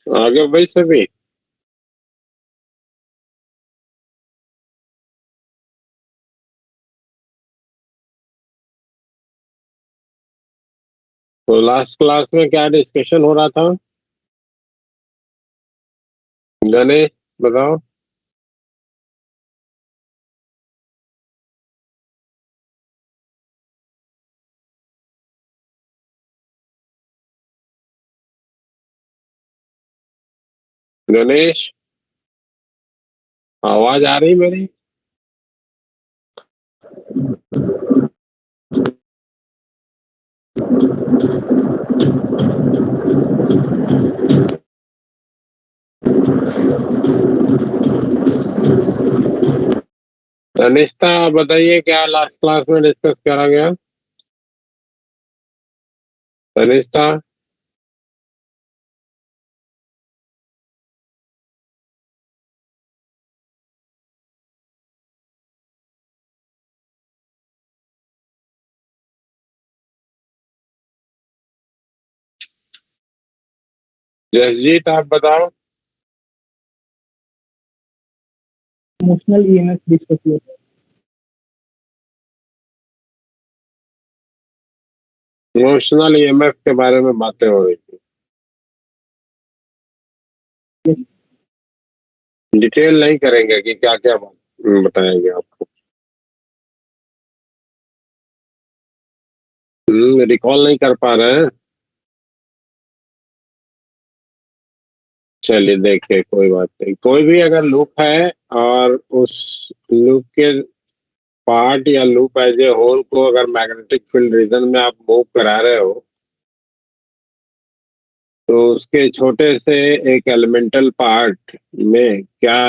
आगे भाई सभी। तो लास्ट क्लास में क्या डिस्कशन हो रहा था? गणेश बताओ। गणेश, आवाज आ रही मेरी? अनिस्ता, बताइए क्या लास्ट क्लास में डिस्कस करा गया? अनिस्ता। जसजीत, आप बताओ। इमोशनल ईएमएफ डिस्कस किया था। इमोशनल ईएमएफ के बारे में बातें हो रही थी। डिटेल नहीं करेंगे कि क्या क्या बताएंगे आपको। रिकॉल नहीं कर पा रहे हैं। चलिए देखिए, कोई बात नहीं। कोई भी अगर लूप है और उस लूप के पार्ट या लूप एज ए होल को अगर मैग्नेटिक फील्ड रीजन में आप मूव करा रहे हो, तो उसके छोटे से एक एलिमेंटल पार्ट में क्या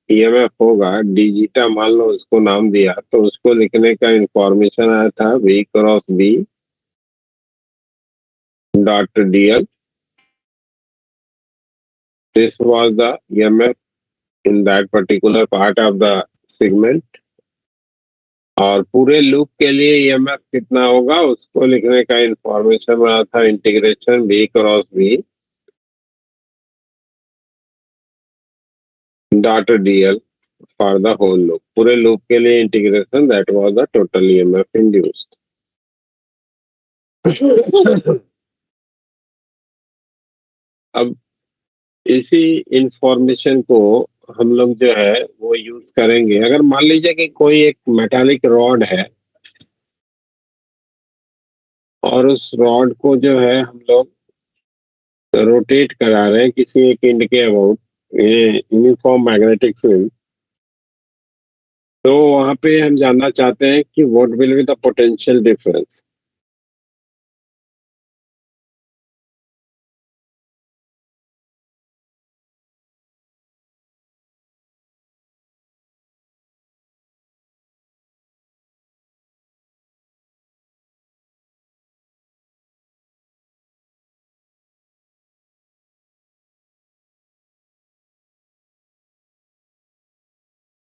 ईएमएफ होगा, डिजिटा मान लो उसको नाम दिया, तो उसको लिखने का इंफॉर्मेशन आया था V cross B dot DL. This was the EMF in that particular part of the segment. और पूरे लूप के लिए ईएमएफ कितना होगा उसको लिखने का इंफॉर्मेशन आया था integration V cross B dot DL for the whole loop. पूरे लूप के लिए integration, that was the total EMF induced. अब इसी इंफॉर्मेशन को हम लोग जो है वो यूज करेंगे। अगर मान लीजिए कि कोई एक मेटालिक रॉड है और उस रॉड को जो है हम लोग रोटेट करा रहे हैं किसी एक एंड के अबाउट यूनिफॉर्म मैग्नेटिक फील्ड, तो वहां पे हम जानना चाहते हैं कि what will be the potential difference.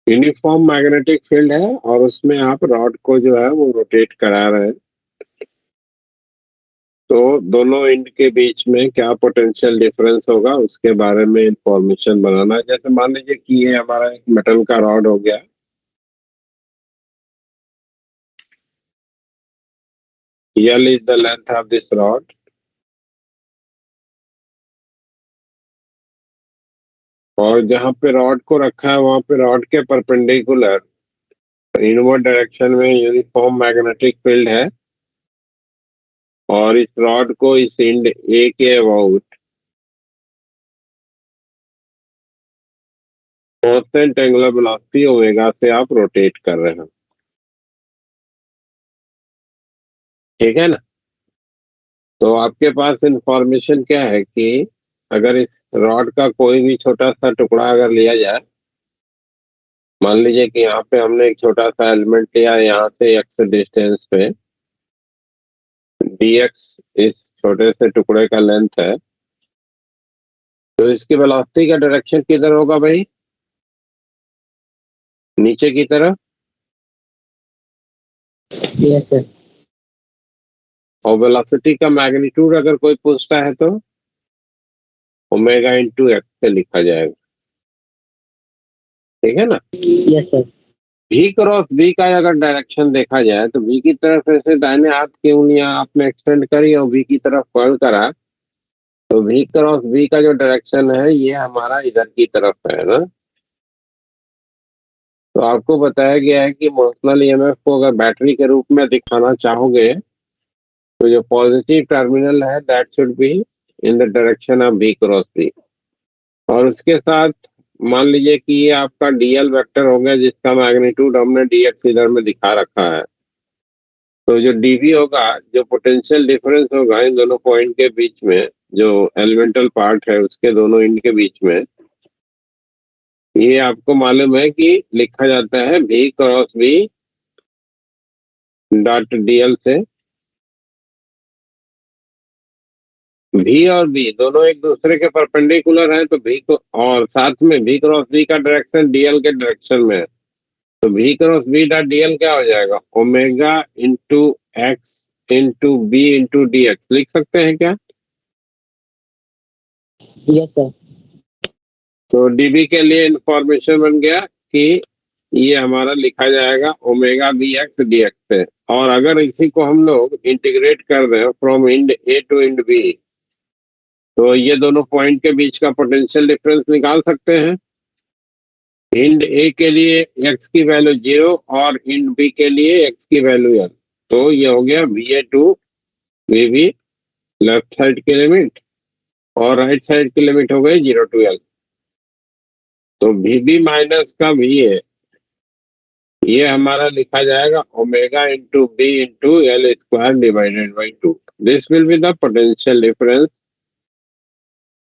Uniform magnetic field है और उसमें आप रॉड को जो है वो रोटेट करा रहे हैं, तो दोनों एंड के बीच में क्या पोटेंशियल डिफरेंस होगा उसके बारे में इंफॉर्मेशन बनाना है। जैसे मान लीजिए कि ये हमारा एक मेटल का रॉड हो गया। L is the length of this rod, और जहाँ पे रॉड को रखा है वहां पे रॉड के परपेंडिकुलर इनवर्ड डायरेक्शन में यूनिफॉर्म मैग्नेटिक फील्ड है, और इस रॉड को इस एंड ए के about constant angular velocity omega से आप रोटेट कर रहे हैं। ठीक है ना? तो आपके पास इंफॉर्मेशन क्या है कि अगर इस रॉड का कोई भी छोटा सा टुकड़ा अगर लिया जाए, मान लीजिए कि यहाँ पे हमने एक छोटा सा एलिमेंट लिया, यहाँ से x डिस्टेंस पे dx इस छोटे से टुकड़े का लेंथ है, तो इसकी वेलोसिटी का डायरेक्शन किधर होगा भाई? नीचे की तरफ। Yes sir. और वेलोसिटी का मैग्नीट्यूड अगर कोई पूछता है तो ओमेगा इंटू एक्स से लिखा जाएगा, ठीक है ना। Yes sir. भी क्रॉस बी का अगर डायरेक्शन देखा जाए तो बी की तरफ ऐसे दाहिने हाथ की उंगलियां आपने एक्सटेंड करी और बी की तरफ पॉइंट करा, तो भी क्रॉस बी का जो डायरेक्शन है ये हमारा इधर की तरफ है ना। तो आपको बताया गया है कि मोशनल ईएमएफ को अगर बैटरी के रूप में दिखाना चाहोगे तो जो पॉजिटिव टर्मिनल है that should be in the direction of B cross B. और उसके साथ मान लीजिए कि ये आपका डीएल वेक्टर हो गया जिसका मैग्नीट्यूड हमने डीएक्स इधर में दिखा रखा है। तो जो डीवी होगा, जो पोटेंशियल डिफरेंस होगा इन दोनों पॉइंट के बीच में, जो एलिमेंटल पार्ट है उसके दोनों इंड के बीच में, ये आपको मालूम है कि लिखा जाता है भी क्रॉस बी डॉट डीएल से। भी और बी दोनों एक दूसरे के परपेंडिकुलर हैं, तो भी को और साथ में भी क्रॉस बी का डायरेक्शन डीएल के डायरेक्शन में है, तो भी क्रॉस बी डॉट डीएल क्या हो जाएगा, omega into X into B into D X लिख सकते हैं क्या। Yes sir. तो डीबी के लिए इंफॉर्मेशन बन गया कि ये हमारा लिखा जाएगा omega B X D X से। और अगर इसी को हम लोग इंटीग्रेट कर दें from end A to end B, तो ये दोनों पॉइंट के बीच का पोटेंशियल डिफरेंस निकाल सकते हैं। इंड ए के लिए एक्स की वैल्यू 0 और इंड बी के लिए एक्स की वैल्यू एल। तो ये हो गया V A to V B, left side की लिमिट, और राइट साइड की लिमिट हो गई 0 टू एल। तो वी बी माइनस का वी ए, ये हमारा लिखा जाएगा omega into B into L square divided by 2। This will be the potential difference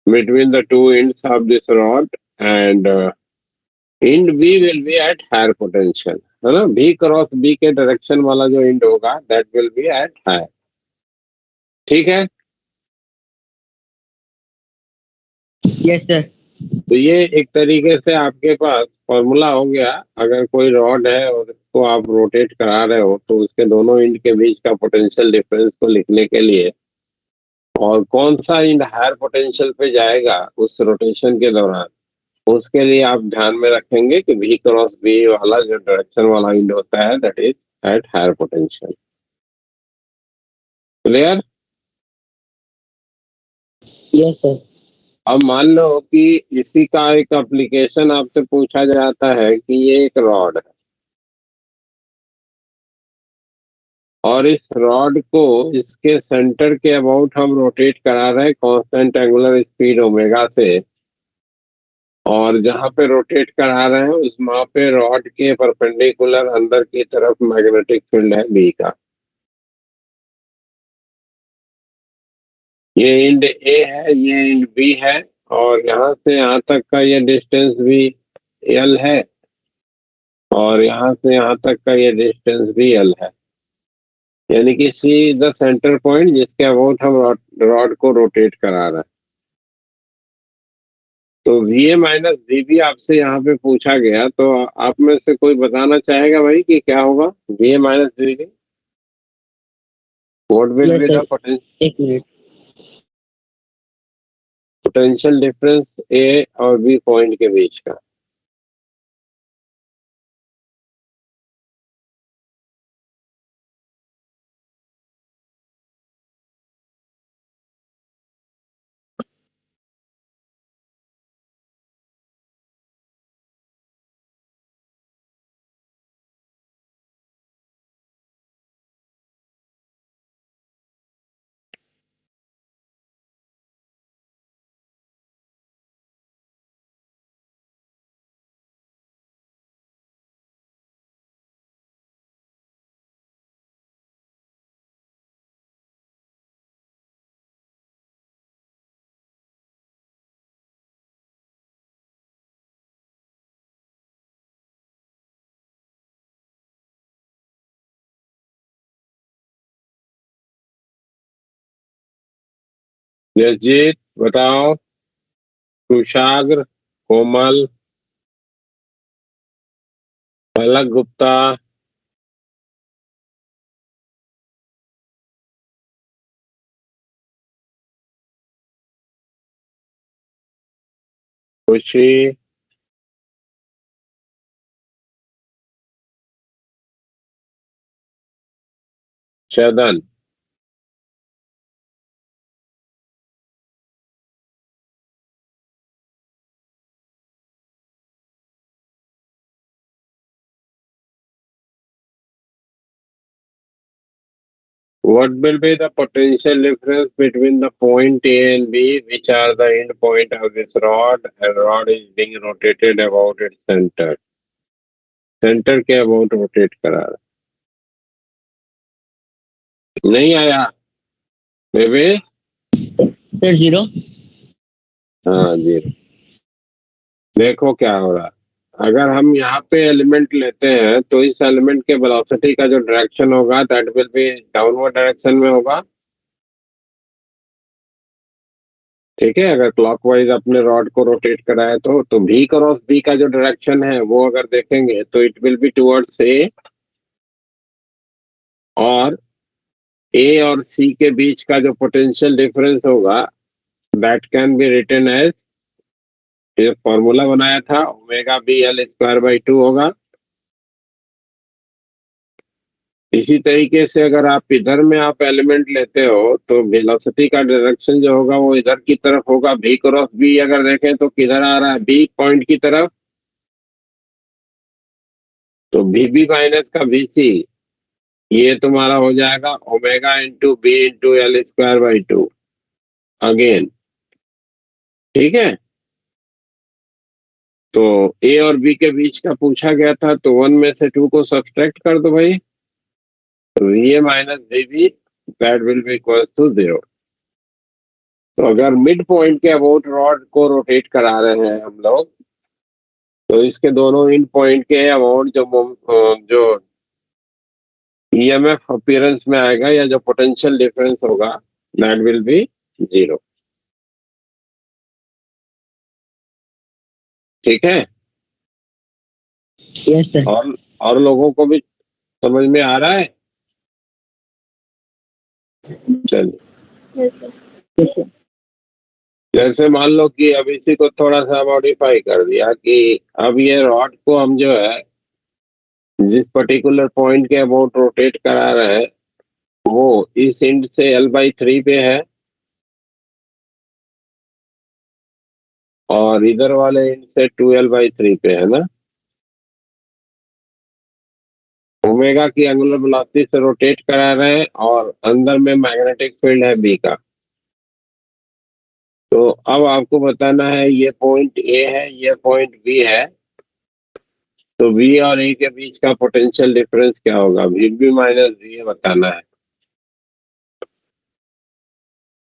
between the two ends of this rod, and end B will be at higher potential, है ना। B cross B के direction वाला जो end होगा that will be at higher, ठीक है। Yes sir. तो ये एक तरीके से आपके पास फॉर्मूला हो गया। अगर कोई रॉड है और इसको आप रोटेट करा रहे हो तो उसके दोनों इंड के बीच का पोटेंशियल डिफरेंस को लिखने के लिए, और कौन सा इंड हायर पोटेंशियल पे जाएगा उस रोटेशन के दौरान, उसके लिए आप ध्यान में रखेंगे कि V क्रॉस B वाला जो डायरेक्शन वाला इंड होता है that is at higher potential. Clear. Yes sir. अब मान लो कि इसी का एक एप्लीकेशन आपसे पूछा जाता है कि ये एक रॉड है और इस रॉड को इसके सेंटर के अबाउट हम रोटेट करा रहे हैं कांस्टेंट एंगुलर स्पीड ओमेगा से, और जहां पे रोटेट करा रहे हैं उस वहां पे रॉड के परपेंडिकुलर अंदर की तरफ मैग्नेटिक फील्ड है बी का। ये इंड ए है, ये इंड बी है, और यहाँ से यहाँ तक का ये डिस्टेंस भी एल है, और यहाँ से यहाँ तक का ये डिस्टेंस भी एल है। यानी कि C is the centre point जिसके अबाउट हम रॉड को रोटेट करा रहे हैं। तो V A minus V B आपसे यहाँ पे पूछा गया, तो आप में से कोई बताना चाहेगा भाई कि क्या होगा V A minus V B, what will yes be the sir. एक मिनट। पोटेंशियल डिफरेंस ए और बी पॉइंट के बीच का। जसजीत बताओ, कुशाग्र, कोमल, पलक गुप्ता, खुशी, चदन, what will be the potential difference between the point A and B, which are the end point of this rod, and rod is being rotated about its center. Centre के about rotate करा रहा, नहीं आया baby? Sir 0। हाँ जी। देखो क्या हो रहा है, अगर हम यहाँ पे एलिमेंट लेते हैं तो इस एलिमेंट के वेलोसिटी का जो डायरेक्शन होगा that will B downward direction में होगा। ठीक है, अगर क्लॉकवाइज अपने रॉड को रोटेट कराए तो v क्रॉस b का जो डायरेक्शन है वो अगर देखेंगे तो it will be towards a, और a और c के बीच का जो पोटेंशियल डिफरेंस होगा that can be written as, ये फॉर्मूला बनाया था, omega B L square by 2 होगा। इसी तरीके से अगर आप इधर में आप एलिमेंट लेते हो तो वेलोसिटी का डायरेक्शन जो होगा वो इधर की तरफ होगा। v क्रॉस b अगर देखें तो किधर आ रहा है, b पॉइंट की तरफ, तो vb माइनस का vc ये तुम्हारा हो जाएगा omega into B into L square by 2 again. ठीक है, तो a और b के बीच का पूछा गया था तो 1 में से 2 को सब्सट्रैक्ट कर दो भाई, तो va minus vb that will be equals to 0। तो अगर मिड पॉइंट के अबाउट रॉड को रोटेट करा रहे हैं हम लोग तो इसके दोनों इन पॉइंट के अबाउट जो ईएमएफ अपीयरेंस में आएगा या जो पोटेंशियल डिफरेंस होगा दैट विल बी 0। ठीक है, यस सर। और लोगों को भी समझ में आ रहा है? चलिए, यस सर। जैसे मान लो कि अब इसी को थोड़ा सा मॉडिफाई कर दिया कि अब ये रॉड को हम जो है जिस पर्टिकुलर पॉइंट के अबाउट रोटेट करा रहे हैं वो इस एंड से L/3 पे है और इधर वाले एंड से 2L/3 पे है ना। ओमेगा की एंगुलर वेलोसिटी से रोटेट करा रहे हैं और अंदर में मैग्नेटिक फील्ड है बी का। तो अब आपको बताना है ये पॉइंट ए है, ये पॉइंट बी है, तो v और a के बीच का पोटेंशियल डिफरेंस क्या होगा, vb माइनस va बताना है।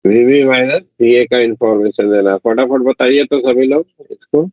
vb माइनस va का इंफॉर्मेशन देना है, फटाफट बताइए तो सभी लोग इसको।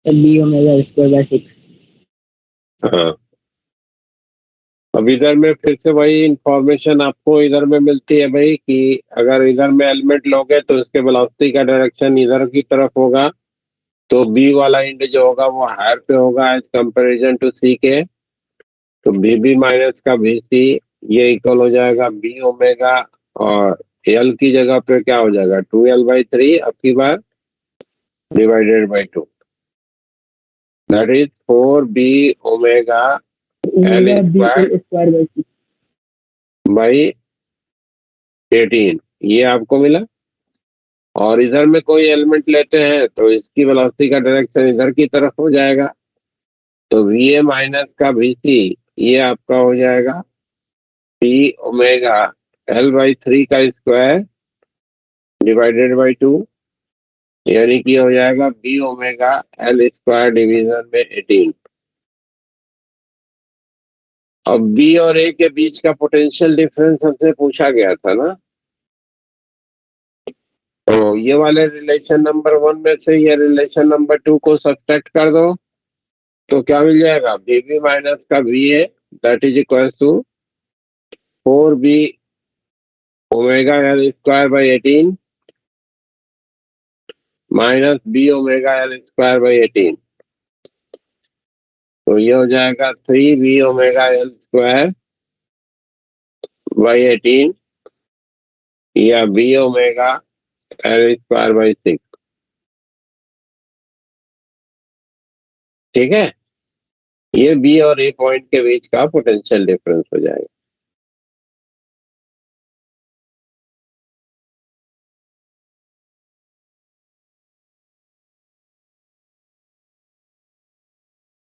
B omega square by 6। हाँ, अब इधर में फिर से वही इंफॉर्मेशन आपको इधर में मिलती है भाई कि अगर इधर में एलिमेंट लोगे तो इसके वेलोसिटी का डायरेक्शन इधर की तरफ होगा, तो बी वाला एंड जो होगा वो हायर पे होगा एज कंपैरिजन टू सी के, तो bb माइनस का vc ये इक्वल हो जाएगा b ओमेगा, और l की जगह पे क्या हो जाएगा 2L/3 अब की बार divided by 2. That is 4b omega L square by 18. ये आपको मिला। और इधर में कोई एलिमेंट लेते हैं तो इसकी वेलोसिटी का डायरेक्शन इधर की तरफ हो जाएगा, तो VA माइनस का VC ये आपका हो जाएगा P ओमेगा L/3 का स्क्वायर डिवाइडेड बाई 2, यानी कि हो जाएगा B omega L square division में 18। अब B और A के बीच का पोटेंशियल डिफरेंस हमसे पूछा गया था ना, तो ये वाले रिलेशन नंबर 1 में से ये रिलेशन नंबर 2 को सब्ट्रैक्ट कर दो, तो क्या मिल जाएगा? VB माइनस का VA that is equal to 4B omega L square by 18 minus B omega L square by 18। तो ये हो जाएगा 3B omega L square by 18 या B omega L square by 6। ठीक है, ये B और A पॉइंट के बीच का पोटेंशियल डिफरेंस हो जाएगा।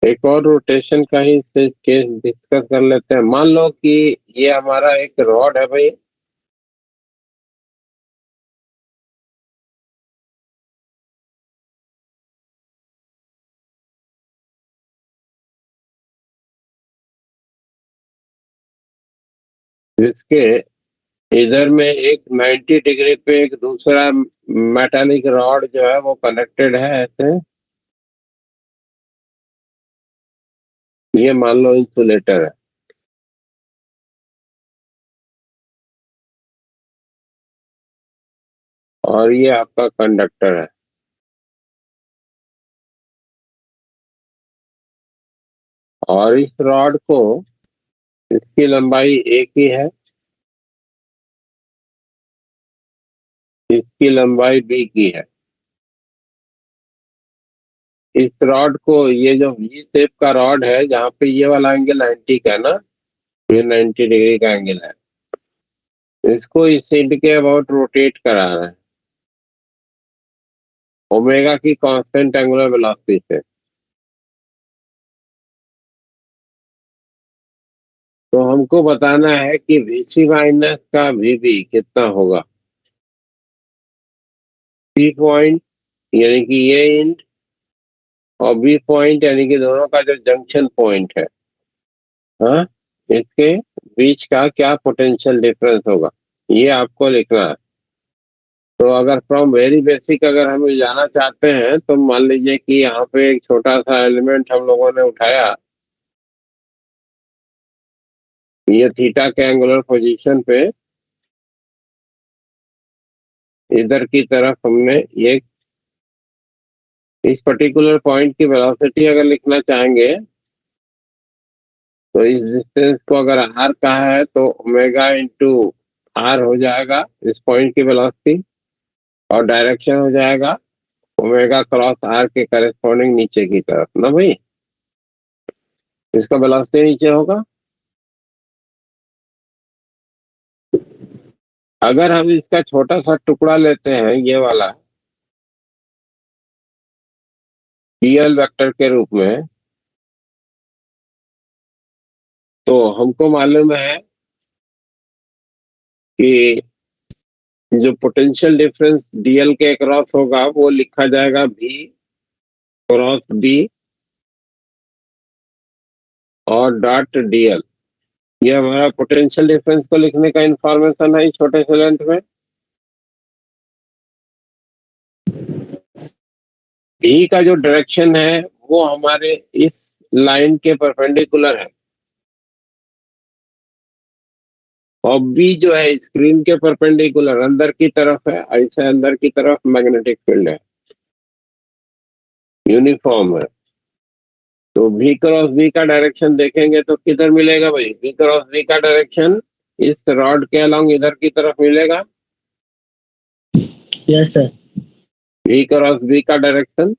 एक और रोटेशन का ही केस डिस्कस कर लेते हैं। मान लो कि ये हमारा एक रॉड है भाई, जिसके इधर में एक 90 डिग्री पे एक दूसरा मेटालिक रॉड जो है वो कनेक्टेड है ऐसे, ये मान लो इंसुलेटर है। और ये आपका कंडक्टर है। और इस रॉड को, इसकी लंबाई एक ही है, इसकी लंबाई B की है। इस रॉड को, ये जो V शेप का रॉड है जहाँ पे ये वाला एंगल 90 का है ना, ये 90 डिग्री का एंगल है, इसको इस एंड के अबाउट रोटेट करा रहा है ओमेगा की कांस्टेंट एंगुलर वेलोसिटी से। तो हमको बताना है कि VC माइनस का VB कितना होगा। P पॉइंट यानी कि ये एंड और B पॉइंट यानी कि दोनों का जो जंक्शन पॉइंट है, हाँ, इसके बीच का क्या पोटेंशियल डिफरेंस होगा, ये आपको लिखना है। तो अगर फ्रॉम वेरी बेसिक अगर हम जाना चाहते हैं तो मान लीजिए कि यहाँ पे एक छोटा सा एलिमेंट हम लोगों ने उठाया, ये थीटा के एंगुलर पोजीशन पे इधर की तरफ हमने ये इस पर्टिकुलर पॉइंट की वेलोसिटी अगर लिखना चाहेंगे तो इस डिस्टेंस को अगर r कहा है तो ओमेगा इंटू r हो जाएगा इस पॉइंट की वेलोसिटी, और डायरेक्शन हो जाएगा ओमेगा क्रॉस r के करेस्पॉन्डिंग नीचे की तरफ ना भाई, इसका वेलोसिटी नीचे होगा। अगर हम इसका छोटा सा टुकड़ा लेते हैं ये वाला dl वेक्टर के रूप में, तो हमको मालूम है कि जो पोटेंशियल डिफरेंस dl के अक्रॉस होगा वो लिखा जाएगा v क्रॉस b और डॉट dl। ये हमारा पोटेंशियल डिफरेंस को लिखने का इंफॉर्मेशन है इस छोटे से लेंथ में। v का जो डायरेक्शन है वो हमारे इस लाइन के परपेंडिकुलर है, और b जो है स्क्रीन के परपेंडिकुलर अंदर की तरफ है, ऐसे अंदर की तरफ मैग्नेटिक फील्ड है, यूनिफॉर्म है। तो v क्रॉस b का डायरेक्शन देखेंगे तो किधर मिलेगा भाई? v क्रॉस b का डायरेक्शन इस रॉड के अलोंग इधर की तरफ मिलेगा। Yes sir. V cross B का डायरेक्शन,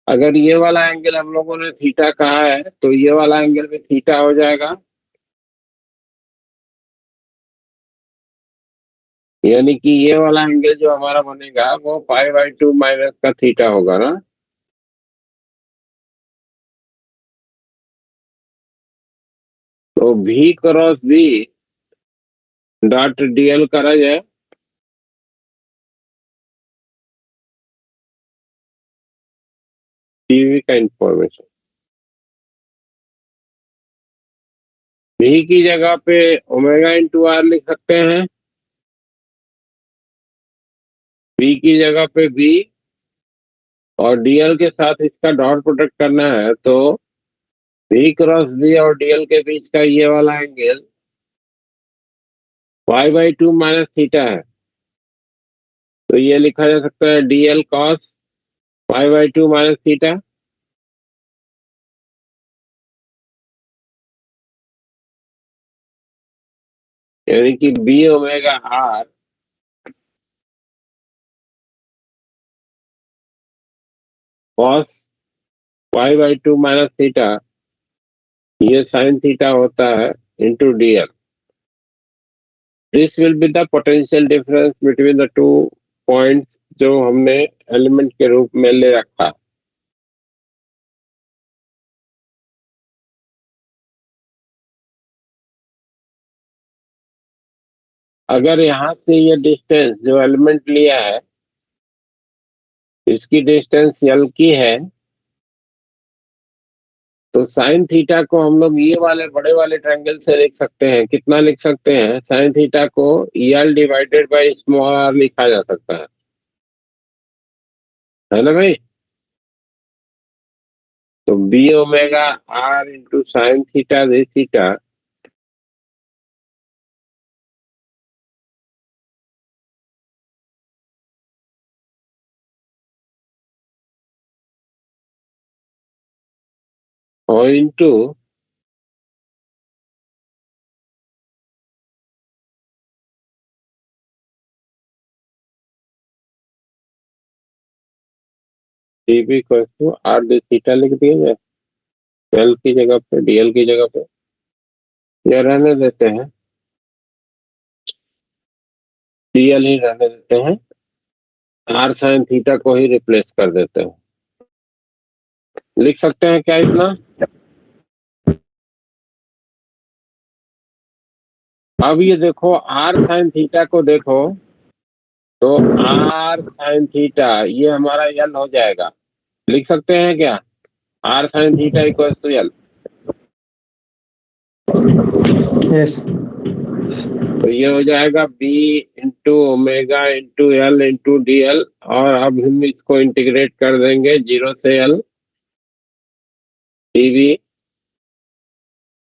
अगर ये वाला एंगल हम लोगों ने थीटा कहा है तो ये वाला एंगल भी थीटा हो जाएगा, यानी कि ये वाला एंगल जो हमारा बनेगा वो π/2 माइनस का थीटा होगा ना। तो V cross B dot dl करा जाए, dv का इंफॉर्मेशन। V की जगह पे ओमेगा इंटू आर लिख सकते हैं, V की जगह पे B, और dl के साथ इसका डॉट प्रोडक्ट करना है तो V क्रॉस B और dl के बीच का ये वाला एंगल π/2 माइनस थीटा है, तो ये लिखा जा सकता है dl cos π/2 माइनस थीटा, यानी कि B omega r cos π/2 minus theta, ये साइन थीटा होता है into dl। This will be the potential difference between the two points जो हमने एलिमेंट के रूप में ले रखा। अगर यहां से ये डिस्टेंस जो एलिमेंट लिया है इसकी डिस्टेंस एल की है, तो साइन थीटा को हम लोग ये वाले बड़े वाले ट्रायंगल से लिख सकते हैं। कितना लिख सकते हैं? साइन थीटा को L divided by small R लिखा जा सकता है ना भाई। तो B omega R into sine theta D theta और इंटू डीबी को आर दी थीटा लिख दिया जाए, एल की जगह पे डीएल की जगह पे, या रहने देते हैं, डीएल ही रहने देते हैं, आर साइन थीटा को ही रिप्लेस कर देते हैं। लिख सकते हैं क्या इतना? अब ये देखो आर साइन थीटा को देखो, तो आर साइन थीटा ये हमारा एल हो जाएगा। लिख सकते हैं क्या? R sine theta equal to L. Yes. तो ये हो जाएगा B into omega into L into D L, और अब हम इसको इंटीग्रेट कर देंगे 0 से L DV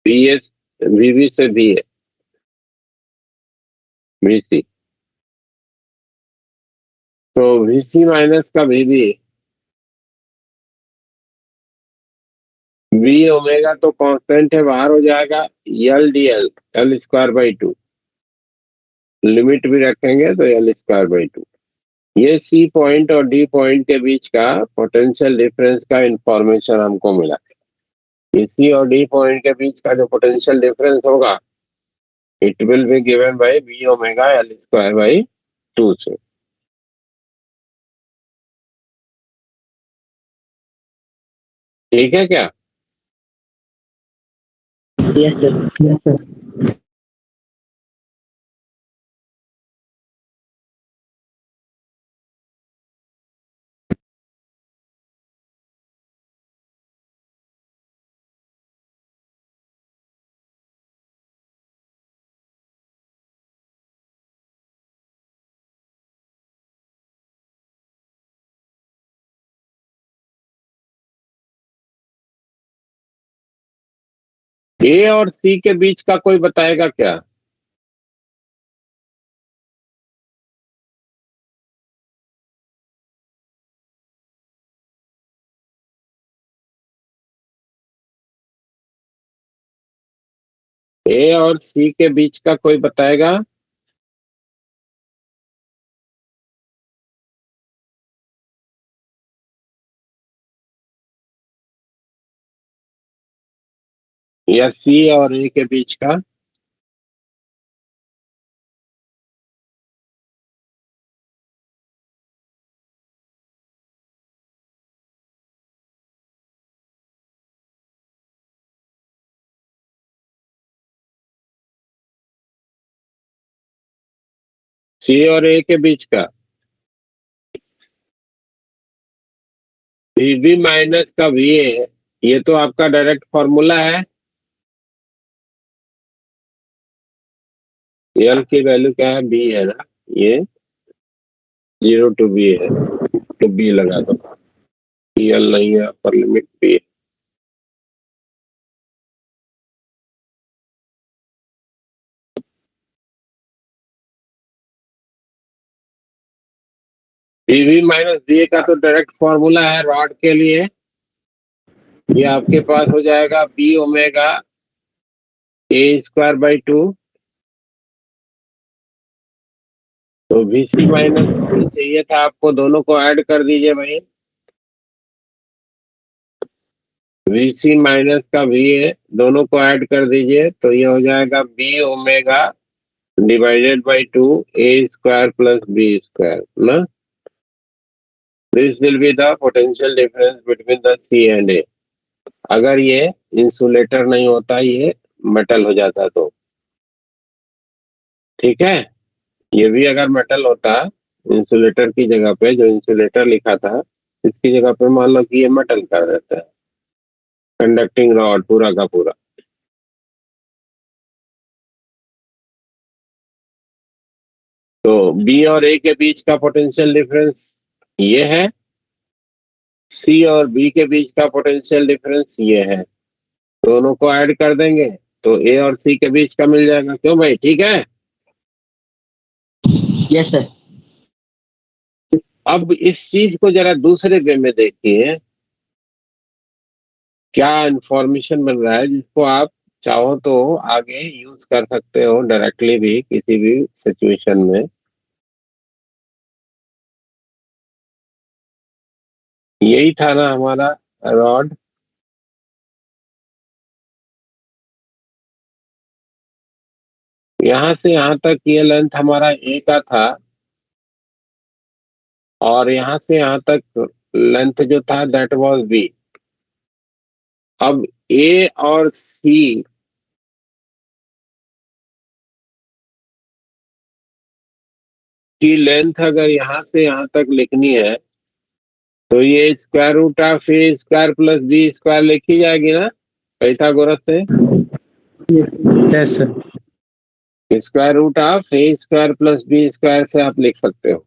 B S VV से बी ए वीसी। तो वीसी माइनस का वीवी, वी ओमेगा तो कांस्टेंट है, बाहर हो जाएगा L D L, L square by 2, limit भी रखेंगे तो एल स्क्वायर बाई 2। ये सी पॉइंट और डी पॉइंट के बीच का पोटेंशियल डिफरेंस का इंफॉर्मेशन हमको मिला। ये सी और डी पॉइंट के बीच का जो पोटेंशियल डिफरेंस होगा it will be given by V omega L square by 2 से। ठीक है क्या? Yes sir, yes sir. A और सी के बीच का कोई बताएगा क्या? ए और सी के बीच का कोई बताएगा? या सी और ए के बीच का? सी और ए के बीच का वी माइनस का वी ए, ये तो आपका डायरेक्ट फॉर्मूला है। एल की वैल्यू क्या है? बी है ना, ये 0 to बी है, तो बी लगा दो। एल नहीं है, अपर लिमिट बी है। वी माइनस बी ए का तो डायरेक्ट फॉर्मूला है रॉड के लिए। ये आपके पास हो जाएगा B omega A square by 2। तो वीसी माइनस चाहिए था आपको, दोनों को ऐड कर दीजिए भाई। वीसी माइनस का वी ए दोनों को ऐड कर दीजिए, तो ये हो जाएगा B omega divided by 2 A square plus B square ना। This will be the potential difference between the C and A. अगर ये इंसुलेटर नहीं होता, ये मेटल हो जाता तो ठीक है। ये भी अगर मेटल होता, इंसुलेटर की जगह पे जो इंसुलेटर लिखा था, इसकी जगह पे मान लो कि ये मेटल कर देता है, कंडक्टिंग रॉड पूरा का पूरा। तो बी और ए के बीच का पोटेंशियल डिफरेंस ये है, सी और बी के बीच का पोटेंशियल डिफरेंस ये है। दोनों को ऐड कर देंगे तो ए और सी के बीच का मिल जाएगा। क्यों भाई, ठीक है? Yes sir. अब इस चीज को जरा दूसरे वे में देखिए, क्या इंफॉर्मेशन बन रहा है जिसको आप चाहो तो आगे यूज कर सकते हो डायरेक्टली भी किसी भी सिचुएशन में। यही था ना हमारा रॉड। यहां से यहां तक ये लेंथ हमारा ए का था, और यहां से यहां तक लेंथ जो था दैट वाज बी। अब ए और सी की लेंथ अगर यहां से यहां तक लिखनी है, तो ये square root of A square plus B square लिखी जाएगी ना पाइथागोरस से। Yes sir. Square root of A square plus B square से आप लिख सकते हो।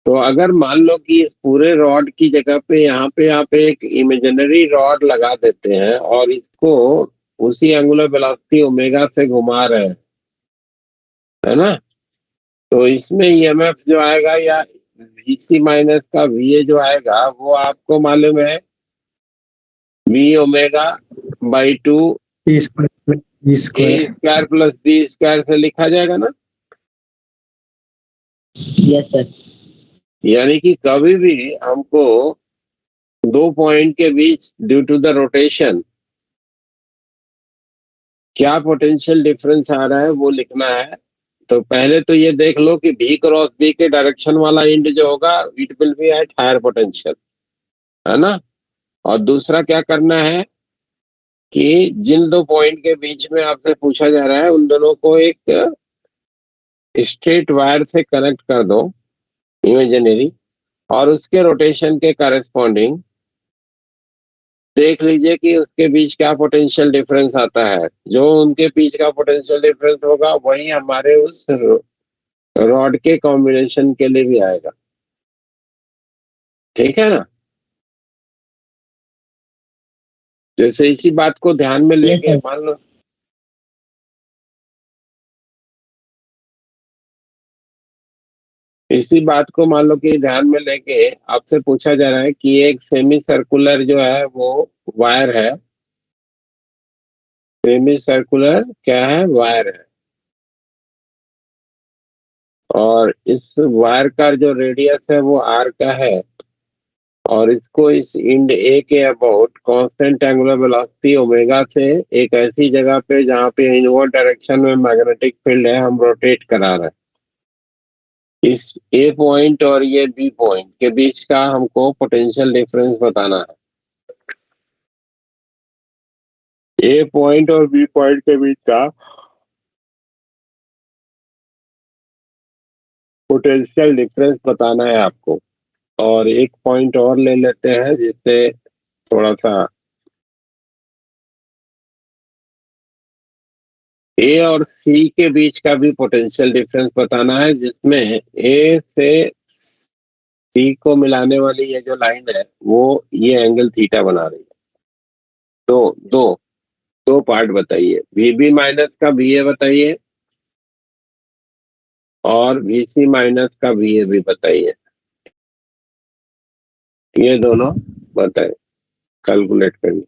तो अगर मान लो कि इस पूरे रॉड की जगह पे यहाँ पे आप एक इमेजिनरी रॉड लगा देते हैं और इसको उसी एंगुलर वेलोसिटी ओमेगा से घुमा रहे हैं, है ना, तो इसमें ईएमएफ जो आएगा या वीसी माइनस का वीए जो आएगा, वो आपको मालूम है V omega by 2 E A square. Square plus B square से लिखा जाएगा ना। Yes sir. यानी कि कभी भी हमको दो पॉइंट के बीच ड्यू टू द रोटेशन क्या पोटेंशियल डिफरेंस आ रहा है वो लिखना है। तो पहले तो ये देख लो कि बी क्रॉस बी के डायरेक्शन वाला इंड जो होगा it will be at higher potential, है ना। और दूसरा क्या करना है कि जिन दो पॉइंट के बीच में आपसे पूछा जा रहा है उन दोनों को एक स्ट्रेट वायर से कनेक्ट कर दो, इमेजिनरी, और उसके रोटेशन के करस्पॉन्डिंग देख लीजिए कि उसके बीच क्या पोटेंशियल डिफरेंस आता है। जो उनके बीच का पोटेंशियल डिफरेंस होगा वही हमारे उस रॉड के कॉम्बिनेशन के लिए भी आएगा। ठीक है ना। जैसे इसी बात को ध्यान में लेके मान लो, इसी बात को मान लो कि ध्यान में लेके आपसे पूछा जा रहा है कि एक सेमी सर्कुलर जो है वो वायर है, सेमी सर्कुलर क्या है, वायर है, और इस वायर का जो रेडियस है वो आर का है। और इसको इस इंड ए के about constant angular velocity omega से एक ऐसी जगह पे जहाँ पे इनवर्ड डायरेक्शन में मैग्नेटिक फील्ड है हम रोटेट करा रहे हैं। इस ए पॉइंट और ये बी पॉइंट के बीच का हमको पोटेंशियल डिफरेंस बताना है। ए पॉइंट और बी पॉइंट के बीच का पोटेंशियल डिफरेंस बताना है आपको। और एक पॉइंट और ले लेते हैं जिससे थोड़ा सा ए और सी के बीच का भी पोटेंशियल डिफरेंस बताना है, जिसमें ए से सी को मिलाने वाली ये जो लाइन है वो ये एंगल थीटा बना रही है। तो दो दो पार्ट बताइए, वीबी माइनस का वीए बताइए और वीसी माइनस का वीए भी बताइए। ये दोनों बताइए, कैलकुलेट करिए।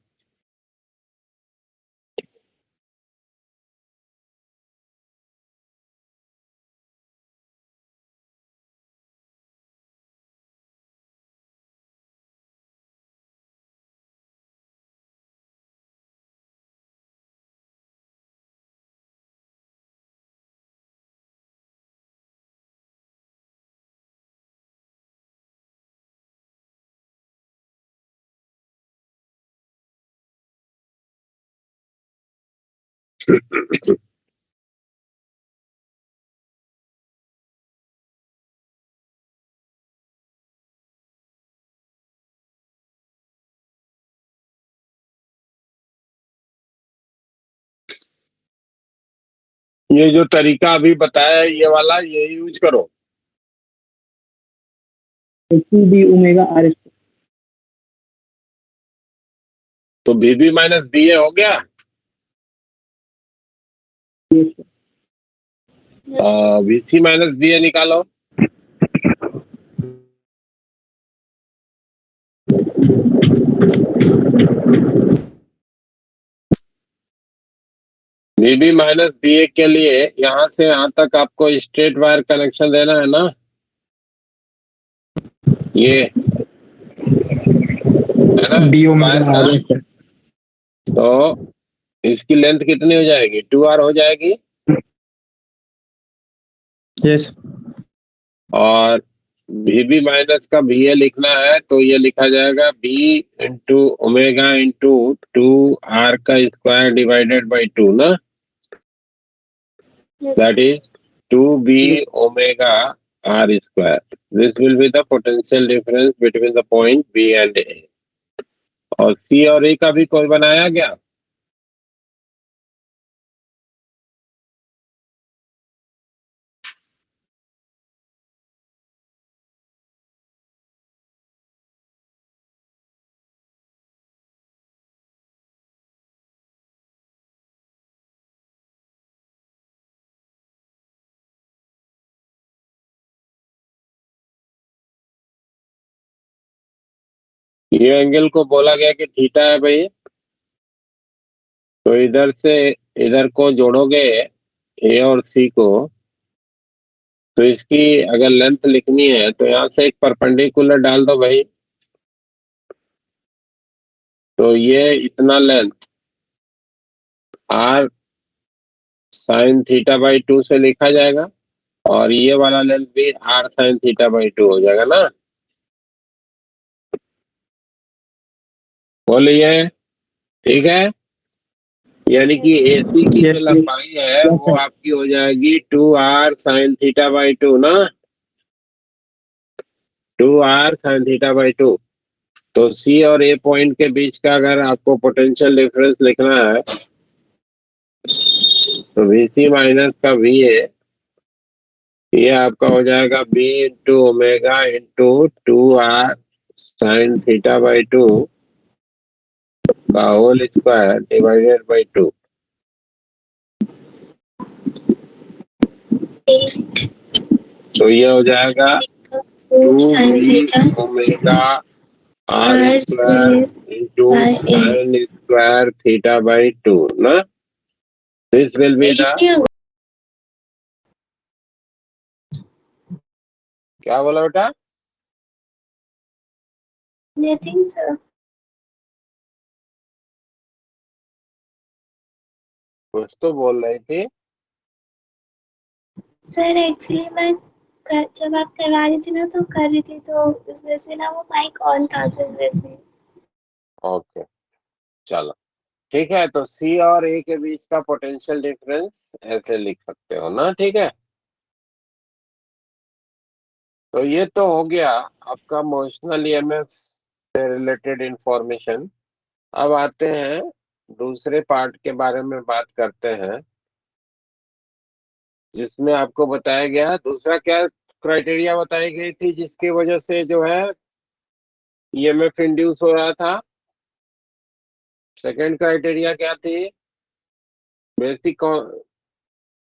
ये जो तरीका अभी बताया है ये वाला ये यूज करो। Two B omega R square. तो बीबी माइनस बी ए हो गया। वीसी माइनस बी ए निकालो। बीबी माइनस बी ए के लिए यहाँ से यहाँ तक आपको स्ट्रेट वायर कनेक्शन देना है ना, ये है ना डी वायर ओमेगा आर का। स्क्वायर। तो इसकी लेंथ कितनी हो जाएगी, 2r हो जाएगी। यस। और बीबी माइनस का बी ए लिखना है तो ये लिखा जाएगा B into omega into 2r का स्क्वायर डिवाइडेड बाई 2 ना, that is 2b omega r square. This will be the potential difference between the point B and A. और C और A का भी कोई बनाया क्या? ये एंगल को बोला गया कि थीटा है भाई। तो इधर से इधर को जोड़ोगे A और C को, तो इसकी अगर लेंथ लिखनी है तो यहाँ से एक परपेंडिकुलर डाल दो भाई। तो ये इतना length r sine theta by 2 से लिखा जाएगा और ये वाला लेंथ भी r साइन थीटा बाई 2 हो जाएगा ना। बोलिए ठीक है। यानी कि AC की जो लंबाई है वो आपकी हो जाएगी 2r साइन थीटा बाई 2 ना, 2r साइन थीटा बाई 2। तो C और A पॉइंट के बीच का अगर आपको पोटेंशियल डिफरेंस लिखना है तो VC माइनस का VA ये आपका हो जाएगा B into omega into 2r sine theta by 2 का होल स्क्वायर डिवाइडेड बाई 2। तो ये हो जाएगा 2 omega R square into sine square theta by 2 ना। दिस विल बी द, क्या बोला बेटा? Nothing sir. कुछ तो बोल रही थी। सर एक्चुअली मैं जब आप करवा रही थी ना तो कर रही थी, तो इस वजह से ना वो माइक ऑन था, तो इस वजह से। ओके, चलो ठीक है। तो सी और ए के बीच का पोटेंशियल डिफरेंस ऐसे लिख सकते हो ना, ठीक है। तो ये तो हो गया आपका मोशनल ईएमएफ से रिलेटेड इंफॉर्मेशन। अब आते हैं दूसरे पार्ट के बारे में बात करते हैं, जिसमें आपको बताया गया दूसरा क्या क्राइटेरिया बताई गई थी जिसकी वजह से जो है ईएमएफ इंड्यूस हो रहा था। सेकंड क्राइटेरिया क्या थी? बेसिक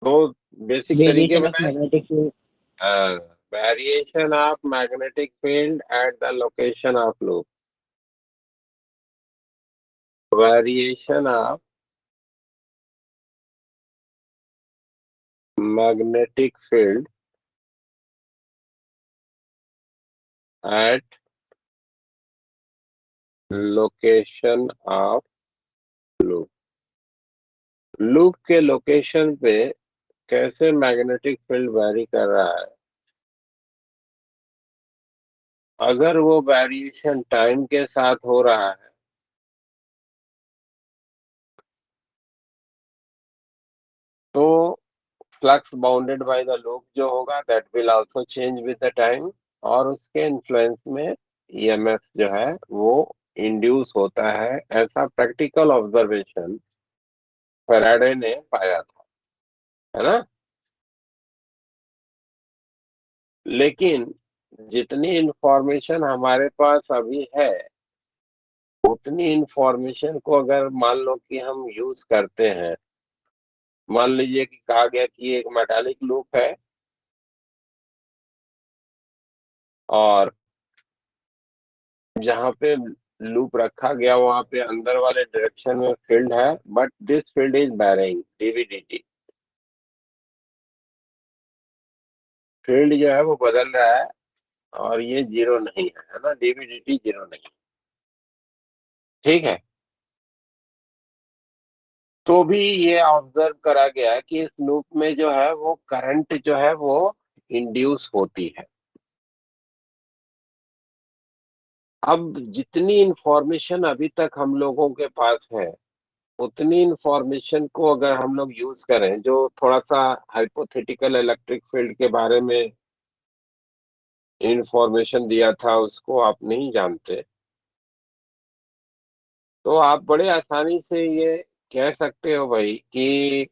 दो बेसिक तरीके वेरिएशन ऑफ बताए। Magnetic field. Variation of magnetic field at the location of loop. Variation of magnetic field at location of loop। Loop के लोकेशन पे कैसे मैग्नेटिक फील्ड वैरी कर रहा है, अगर वो वेरिएशन टाइम के साथ हो रहा है तो flux bounded by the loop जो होगा that will also change with the time, और उसके इन्फ्लुएंस में ईएमएफ जो है वो इंड्यूस होता है। ऐसा प्रैक्टिकल ऑब्जर्वेशन फैराडे ने पाया था, है ना। लेकिन जितनी इंफॉर्मेशन हमारे पास अभी है उतनी इंफॉर्मेशन को अगर मान लो कि हम यूज करते हैं, मान लीजिए कि कहा गया कि एक मेटालिक लूप है और जहां पे लूप रखा गया वहां पे अंदर वाले डायरेक्शन में फील्ड है, but this field is varying d v d t. Field जो है वो बदल रहा है और ये जीरो नहीं है ना, डीवीडीटी जीरो नहीं। ठीक है। तो भी ये ऑब्जर्व करा गया कि इस लूप में जो है वो करंट जो है वो इंड्यूस होती है। अब जितनी इंफॉर्मेशन अभी तक हम लोगों के पास है उतनी इंफॉर्मेशन को अगर हम लोग यूज करें, जो थोड़ा सा हाइपोथेटिकल इलेक्ट्रिक फील्ड के बारे में इंफॉर्मेशन दिया था उसको आप नहीं जानते, तो आप बड़े आसानी से ये कह सकते हो भाई कि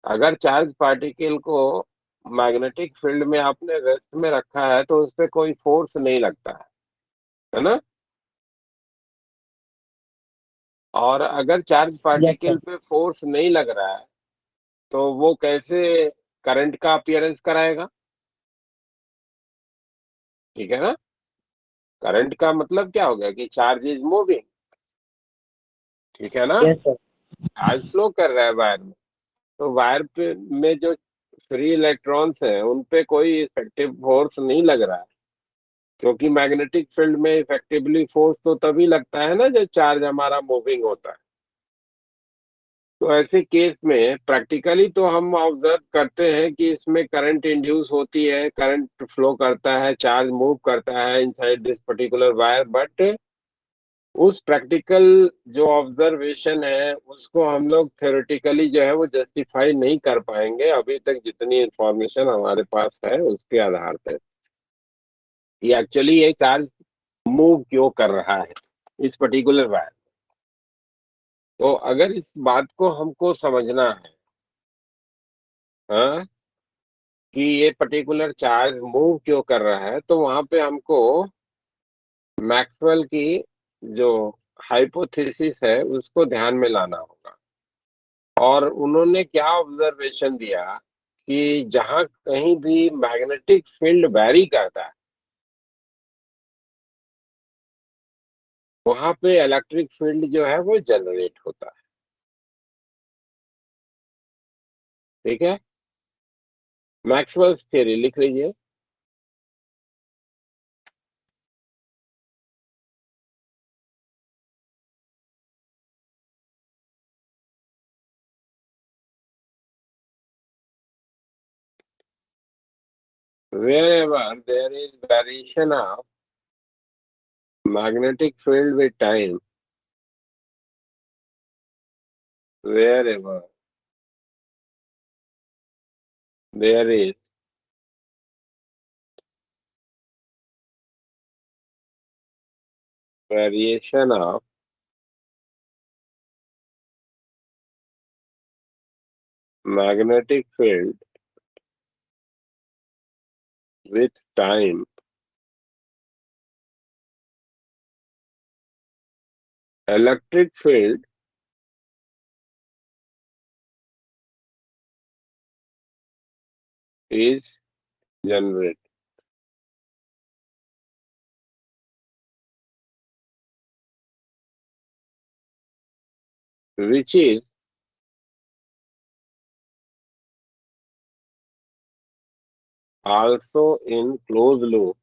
अगर चार्ज पार्टिकल को मैग्नेटिक फील्ड में आपने रेस्ट में रखा है तो उस पर कोई फोर्स नहीं लगता है ना। और अगर चार्ज यस पार्टिकल सर। पे फोर्स नहीं लग रहा है तो वो कैसे करंट का अपीयरेंस कराएगा? ठीक है ना। करंट का मतलब क्या हो गया कि चार्ज इज मूविंग, ठीक है ना। Yes sir. चार्ज फ्लो कर रहा है वायर में, तो वायर पे में जो फ्री इलेक्ट्रॉन्स हैं उन पे कोई इफेक्टिव फोर्स नहीं लग रहा है, क्योंकि मैग्नेटिक फील्ड में इफेक्टिवली फोर्स तो तभी लगता है ना जब चार्ज हमारा मूविंग होता है। तो ऐसे केस में प्रैक्टिकली तो हम ऑब्जर्व करते हैं कि इसमें करंट इंड्यूस होती है, करंट फ्लो करता है, चार्ज मूव करता है inside this particular wire, but उस प्रैक्टिकल जो ऑब्जर्वेशन है उसको हम लोग थ्योरेटिकली जो है वो जस्टिफाई नहीं कर पाएंगे अभी तक जितनी इंफॉर्मेशन हमारे पास है उसके आधार पर कि एक्चुअली ये चार्ज मूव क्यों कर रहा है इस पर्टिकुलर वायर। तो अगर इस बात को हमको समझना है, हाँ, कि ये पर्टिकुलर चार्ज मूव क्यों कर रहा है, तो वहां पे हमको मैक्सवेल की जो हाइपोथेसिस है उसको ध्यान में लाना होगा। और उन्होंने क्या ऑब्जर्वेशन दिया कि जहां कहीं भी मैग्नेटिक फील्ड वैरी करता है वहां पे इलेक्ट्रिक फील्ड जो है वो जनरेट होता है। ठीक है। मैक्सवेल्स थ्योरी लिख लीजिए। wherever there is variation of magnetic field with time, wherever there is variation of magnetic field with time, electric field is generated, which is also in closed loop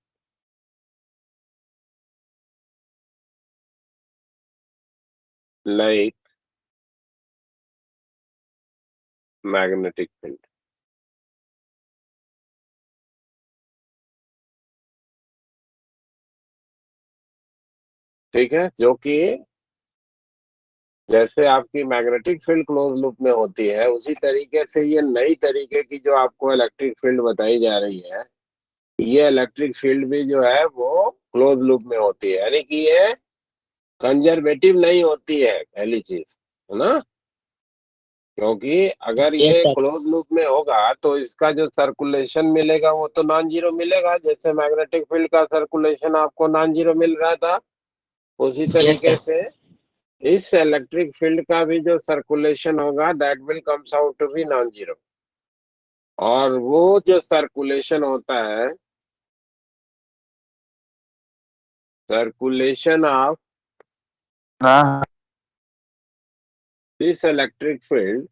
like magnetic field. ठीक है, जो कि जैसे आपकी magnetic field close loop में होती है, उसी तरीके से ये नई तरीके की जो आपको इलेक्ट्रिक फील्ड बताई जा रही है, ये इलेक्ट्रिक फील्ड भी जो है वो क्लोज लूप में होती है, यानी कि ये कंजर्वेटिव नहीं होती है, पहली चीज है ना। क्योंकि अगर यस ये सर। क्लोज लूप में होगा तो इसका जो सर्कुलेशन मिलेगा वो तो नॉन जीरो मिलेगा, जैसे मैग्नेटिक फील्ड का सर्कुलेशन आपको नॉन जीरो मिल रहा था, उसी यस तरीके सर। से इस इलेक्ट्रिक फील्ड का भी जो सर्कुलेशन होगा that will comes out to be non zero. और वो जो सर्कुलेशन होता है, सर्कुलेशन ऑफ हाँ। This electric field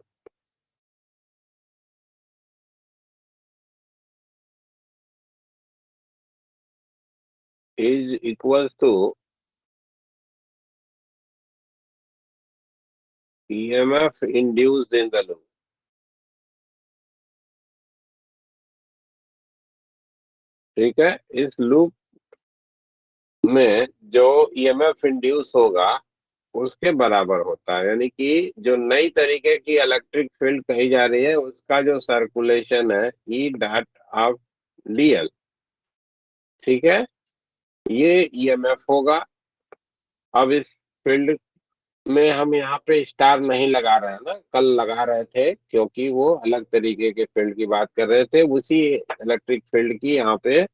is equals to EMF induced in the loop। ठीक है, इस लूप में जो ईएमएफ इंड्यूस होगा उसके बराबर होता है, यानी कि जो नई तरीके की इलेक्ट्रिक फील्ड कही जा रही है उसका जो सर्कुलेशन है ई डॉट ऑफ डीएल, ठीक है, ये ईएमएफ होगा। अब इस फील्ड में हम यहाँ पे स्टार नहीं लगा रहे हैं ना, कल लगा रहे थे क्योंकि वो अलग तरीके के फील्ड की बात कर रहे थे, उसी इलेक्ट्रिक फील्ड की यहाँ पे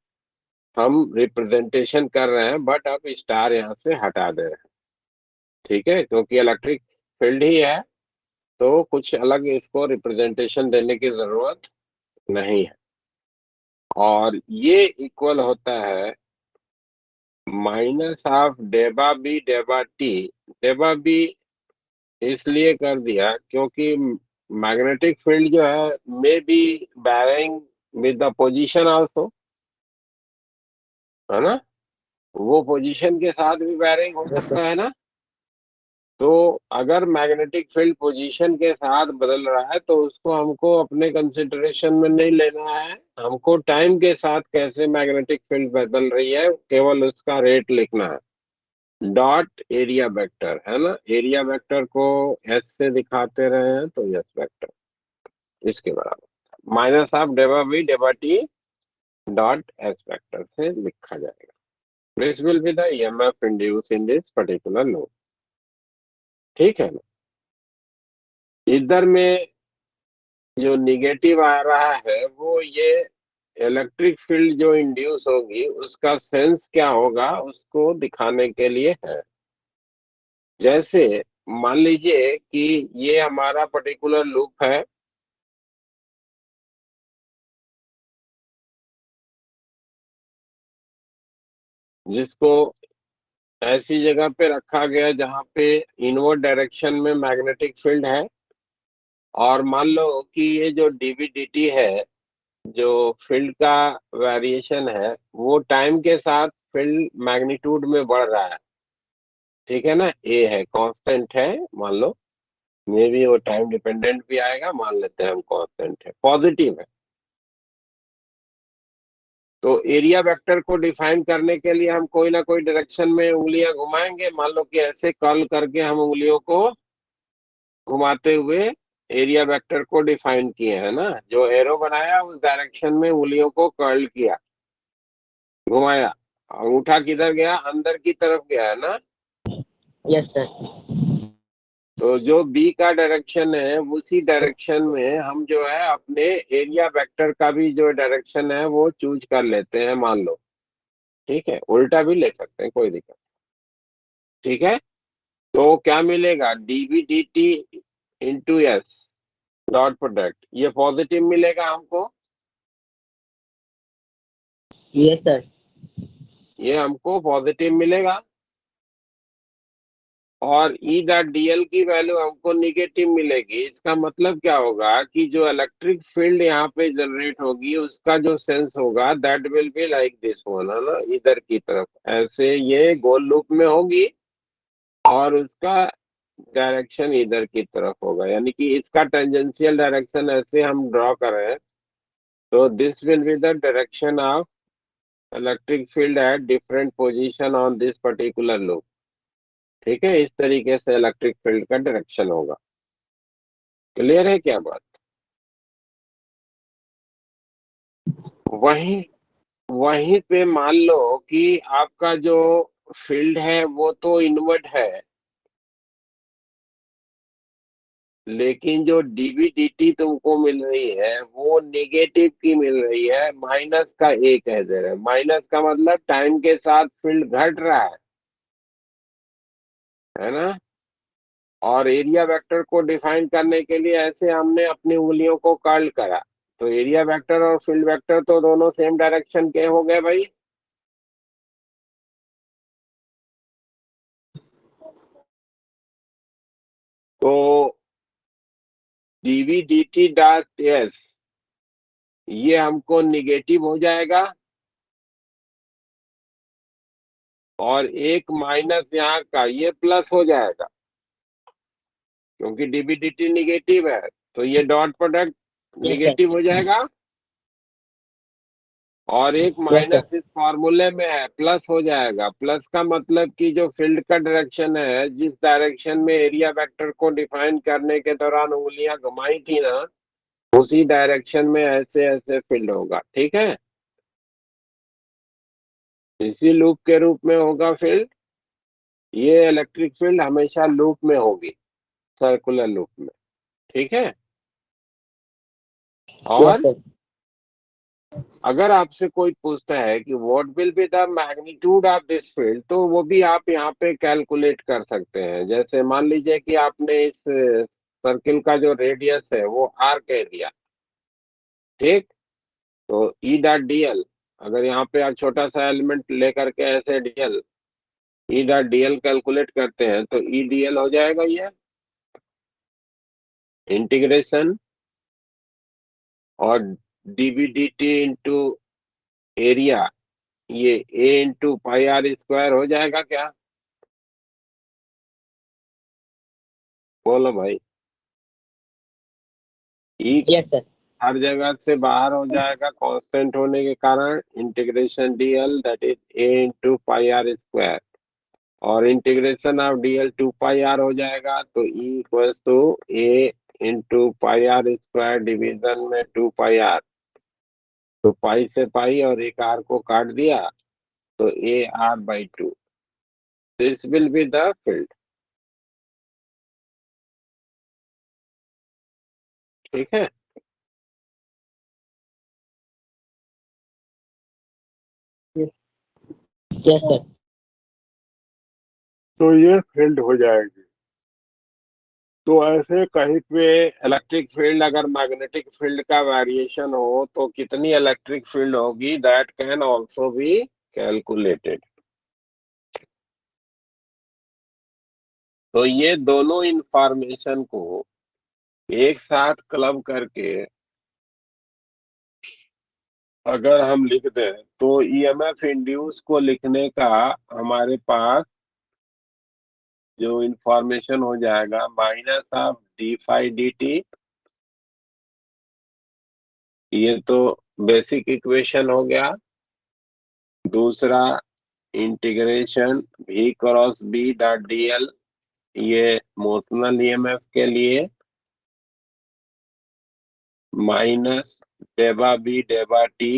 हम रिप्रेजेंटेशन कर रहे हैं, बट अब स्टार यहाँ से हटा दे रहे हैं। ठीक है, क्योंकि इलेक्ट्रिक फील्ड ही है तो कुछ अलग इसको रिप्रेजेंटेशन देने की जरूरत नहीं है। और ये इक्वल होता है माइनस ऑफ डेबा बी डेबा टी। डेबा बी इसलिए कर दिया क्योंकि मैग्नेटिक फील्ड जो है may be varying with the position also, है ना, वो पोजीशन के साथ भी बैरिंग हो यस सर। सकता है ना। तो अगर मैग्नेटिक फील्ड पोजीशन के साथ बदल रहा है तो उसको हमको अपने कंसिडरेशन में नहीं लेना है, हमको टाइम के साथ कैसे मैग्नेटिक फील्ड बदल रही है केवल उसका रेट लिखना है। डॉट एरिया वेक्टर है ना, एरिया वेक्टर को एस से दिखाते रहे हैं तो एस वेक्टर इसके बराबर माइनस ऑफ डेबा बी डेबा टी डॉट एस वेक्टर से लिखा जाएगा। This will be the EMF induce in this particular loop. ठीक है ना, इधर में जो निगेटिव आ रहा है वो ये इलेक्ट्रिक फील्ड जो इंड्यूस होगी उसका सेंस क्या होगा उसको दिखाने के लिए है। जैसे मान लीजिए कि ये हमारा पर्टिकुलर लूप है, जिसको ऐसी जगह पे रखा गया जहां पे इनवर्ड डायरेक्शन में मैग्नेटिक फील्ड है, और मान लो कि ये जो डीवीडीटी है, जो फील्ड का वेरिएशन है वो टाइम के साथ फील्ड मैग्नीट्यूड में बढ़ रहा है। ठीक है ना, ए है कांस्टेंट है मान लो, मे भी वो टाइम डिपेंडेंट भी आएगा, मान लेते हैं हम कांस्टेंट है, पॉजिटिव है। तो एरिया वेक्टर को डिफाइन करने के लिए हम कोई ना कोई डायरेक्शन में उंगलियां घुमाएंगे। मान लो कि ऐसे कर्ल करके हम उंगलियों को घुमाते हुए एरिया वेक्टर को डिफाइन किए है ना। जो एरो बनाया उस डायरेक्शन में उंगलियों को कर्ल किया, घुमाया। अंगूठा किधर गया? अंदर की तरफ गया है ना। Yes sir. तो जो बी का डायरेक्शन है उसी डायरेक्शन में हम जो है अपने एरिया वेक्टर का भी जो डायरेक्शन है वो चूज कर लेते हैं, मान लो। ठीक है, उल्टा भी ले सकते हैं, कोई दिक्कत। ठीक है, तो क्या मिलेगा? DB D T into S dot product, ये पॉजिटिव मिलेगा हमको। Yes sir. ये हमको पॉजिटिव मिलेगा। और ई डॉट डीएल की वैल्यू हमको निगेटिव मिलेगी। इसका मतलब क्या होगा कि जो इलेक्ट्रिक फील्ड यहाँ पे जनरेट होगी उसका जो सेंस होगा that will be like this one, है ना, इधर की तरफ ऐसे ये गोल लूप में होगी। और उसका डायरेक्शन इधर की तरफ होगा, यानी कि इसका टेंजेंशियल डायरेक्शन ऐसे हम ड्रॉ कर रहे हैं। तो this will be the direction of electric field at different position on this particular loop. ठीक है, इस तरीके से इलेक्ट्रिक फील्ड का डायरेक्शन होगा। क्लियर है क्या बात? वहीं वहीं पे मान लो कि आपका जो फील्ड है वो तो इनवर्ट है, लेकिन जो डीवीडीटी तुमको मिल रही है वो नेगेटिव की मिल रही है, माइनस का एक है दे रहा है। माइनस का मतलब टाइम के साथ फील्ड घट रहा है ना। और एरिया वेक्टर को डिफाइन करने के लिए ऐसे हमने अपनी उंगलियों को कर्ल करा। तो एरिया वेक्टर और फील्ड वेक्टर तो दोनों सेम डायरेक्शन के हो गए भाई। तो DV D T dot S ये हमको निगेटिव हो जाएगा। और एक माइनस यहाँ का ये प्लस हो जाएगा, क्योंकि डीवी डी टी निगेटिव है। तो ये dot product yes sir. Negative हो जाएगा। और एक यस सर। माइनस इस फॉर्मूले में है, प्लस हो जाएगा। प्लस का मतलब कि जो फील्ड का डायरेक्शन है, जिस डायरेक्शन में एरिया वेक्टर को डिफाइन करने के दौरान उंगलियां घुमाई थी ना, उसी डायरेक्शन में ऐसे ऐसे फील्ड होगा। ठीक है, इसी लूप के रूप में होगा फील्ड। ये इलेक्ट्रिक फील्ड हमेशा लूप में होगी, सर्कुलर लूप में। ठीक है। यस और सर। अगर आपसे कोई पूछता है कि what will be the magnitude of this field, तो वो भी आप यहाँ पे कैलकुलेट कर सकते हैं। जैसे मान लीजिए कि आपने इस सर्किल का जो रेडियस है वो आर कह दिया। ठीक, तो ई डॉट डीएल, अगर यहाँ पे आप छोटा सा एलिमेंट लेकर के ऐसे DL, E dot DL calculate करते हैं तो ई डीएल हो जाएगा ये इंटीग्रेशन और dB D T into area, ये ए इंटू पाई आर स्क्वायर हो जाएगा क्या? बोलो भाई। ई यस सर। हर जगह से बाहर हो जाएगा कांस्टेंट होने के कारण। Integration dl that is A into pi are square. और integration of dl two pi r हो जाएगा, तो E equals to A into pi are square division में टू पाई आर। तो पाई से पाई और एक आर को काट दिया, तो A R by two. This will be the field. ठीक है, यस सर। तो ये फील्ड हो जाएगी। तो ऐसे कहीं पे इलेक्ट्रिक फील्ड, अगर मैग्नेटिक फील्ड का वेरिएशन हो तो कितनी इलेक्ट्रिक फील्ड होगी, that can also be calculated. तो ये दोनों इंफॉर्मेशन को एक साथ क्लब करके अगर हम लिख दें तो ईएमएफ इंड्यूस को लिखने का हमारे पास जो इंफॉर्मेशन हो जाएगा minus of d phi d t. ये तो बेसिक इक्वेशन हो गया। दूसरा integration v cross b dot dl, ये मोशनल ईएमएफ के लिए, माइनस डेबा बी डेबा टी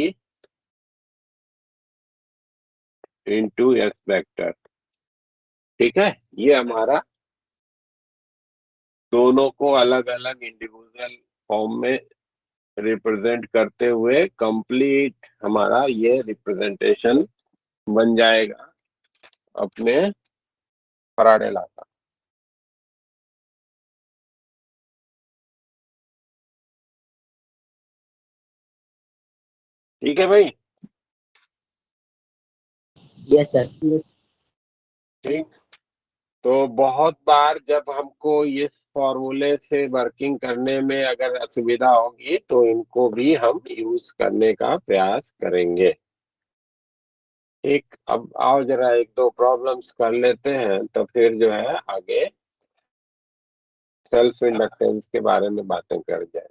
इंटू एस वेक्टर। ठीक है, ये हमारा दोनों को अलग अलग इंडिविजुअल फॉर्म में रिप्रेजेंट करते हुए कंप्लीट हमारा ये रिप्रेजेंटेशन बन जाएगा अपने फराडे लॉ का। ठीक है भाई। Yes sir. ठीक, तो बहुत बार जब हमको इस फॉर्मूले से वर्किंग करने में अगर असुविधा होगी तो इनको भी हम यूज करने का प्रयास करेंगे। ठीक, अब आओ जरा एक दो प्रॉब्लम्स कर लेते हैं, तो फिर जो है आगे सेल्फ इंडक्टेंस के बारे में बातें कर जाए।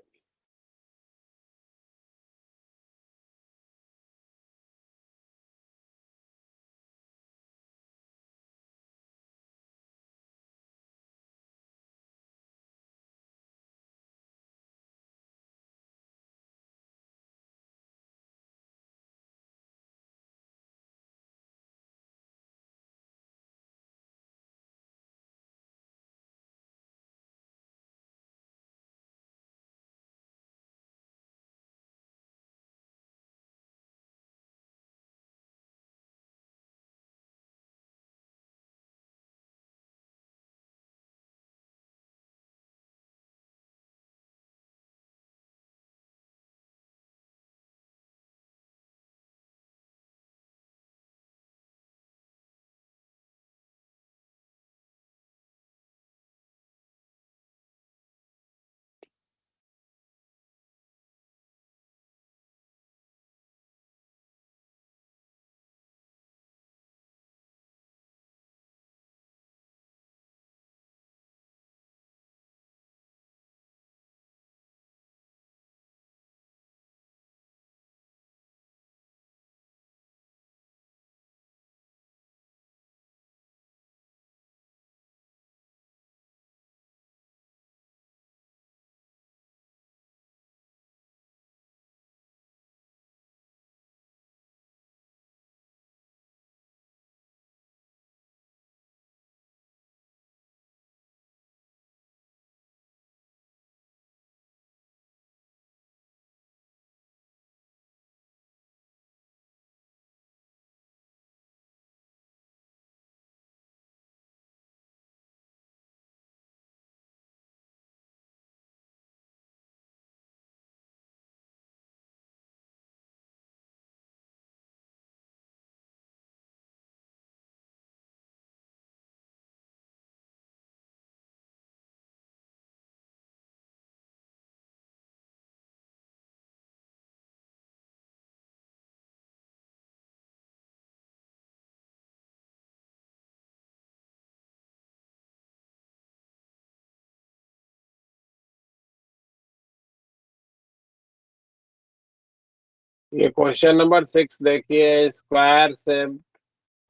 ये क्वेश्चन नंबर 6 देखिए। स्क्वायर से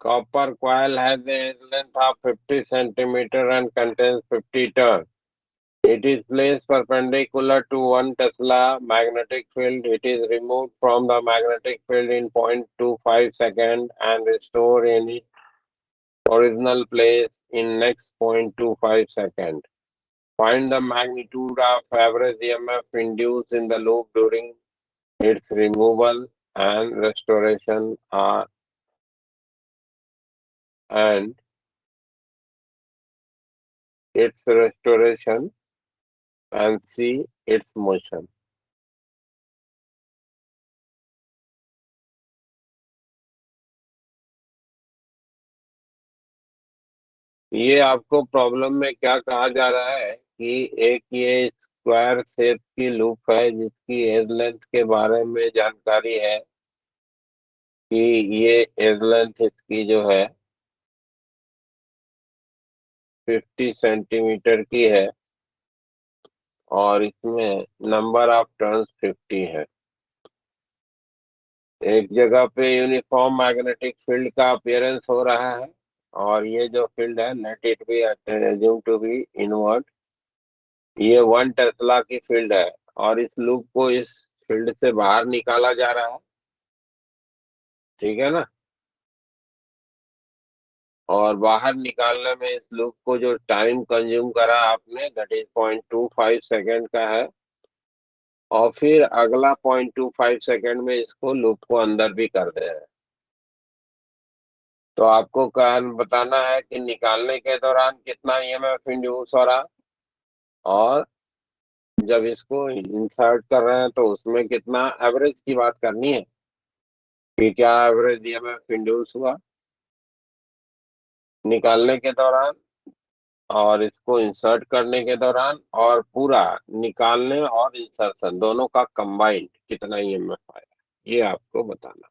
copper coil has a length of 50 centimeter and contains 50 turns. It is placed perpendicular to 1 Tesla magnetic field. It is removed from the magnetic field in 0.25 second and restored in its original place in next 0.25 second. Find the magnitude of average EMF induced in the loop during its removal and restoration and its restoration and see its motion. ये आपको problem में क्या कहा जा रहा है कि एक ये स्क्वायर शेप की लूप है जिसकी एज लेंथ के बारे में जानकारी है कि ये एज लेंथ इसकी जो है 50 सेंटीमीटर की है और इसमें नंबर ऑफ टर्न्स 50 है। एक जगह पे यूनिफॉर्म मैग्नेटिक फील्ड का अपीयरेंस हो रहा है, और ये जो फील्ड है let it be assume to be invert, ये 1 टेस्ला की फील्ड है, और इस लूप को इस फील्ड से बाहर निकाला जा रहा है, ठीक है ना। और बाहर निकालने में इस लूप को जो टाइम कंज्यूम करा आपने, दैट इज 0.25 सेकेंड का है, और फिर अगला 0.25 सेकेंड में इसको लूप को अंदर भी कर दे रहे हैं। तो आपको कारण बताना है कि निकालने के दौरान कितना ईएमएफ इंड्यूस हो रहा, और जब इसको इंसर्ट कर रहे हैं तो उसमें कितना, एवरेज की बात करनी है कि क्या एवरेज ईएमएफ इंड्यूस हुआ निकालने के दौरान, और इसको इंसर्ट करने के दौरान, और पूरा निकालने और इंसर्शन दोनों का कंबाइंड कितना ईएमएफ आया, ये आपको बताना।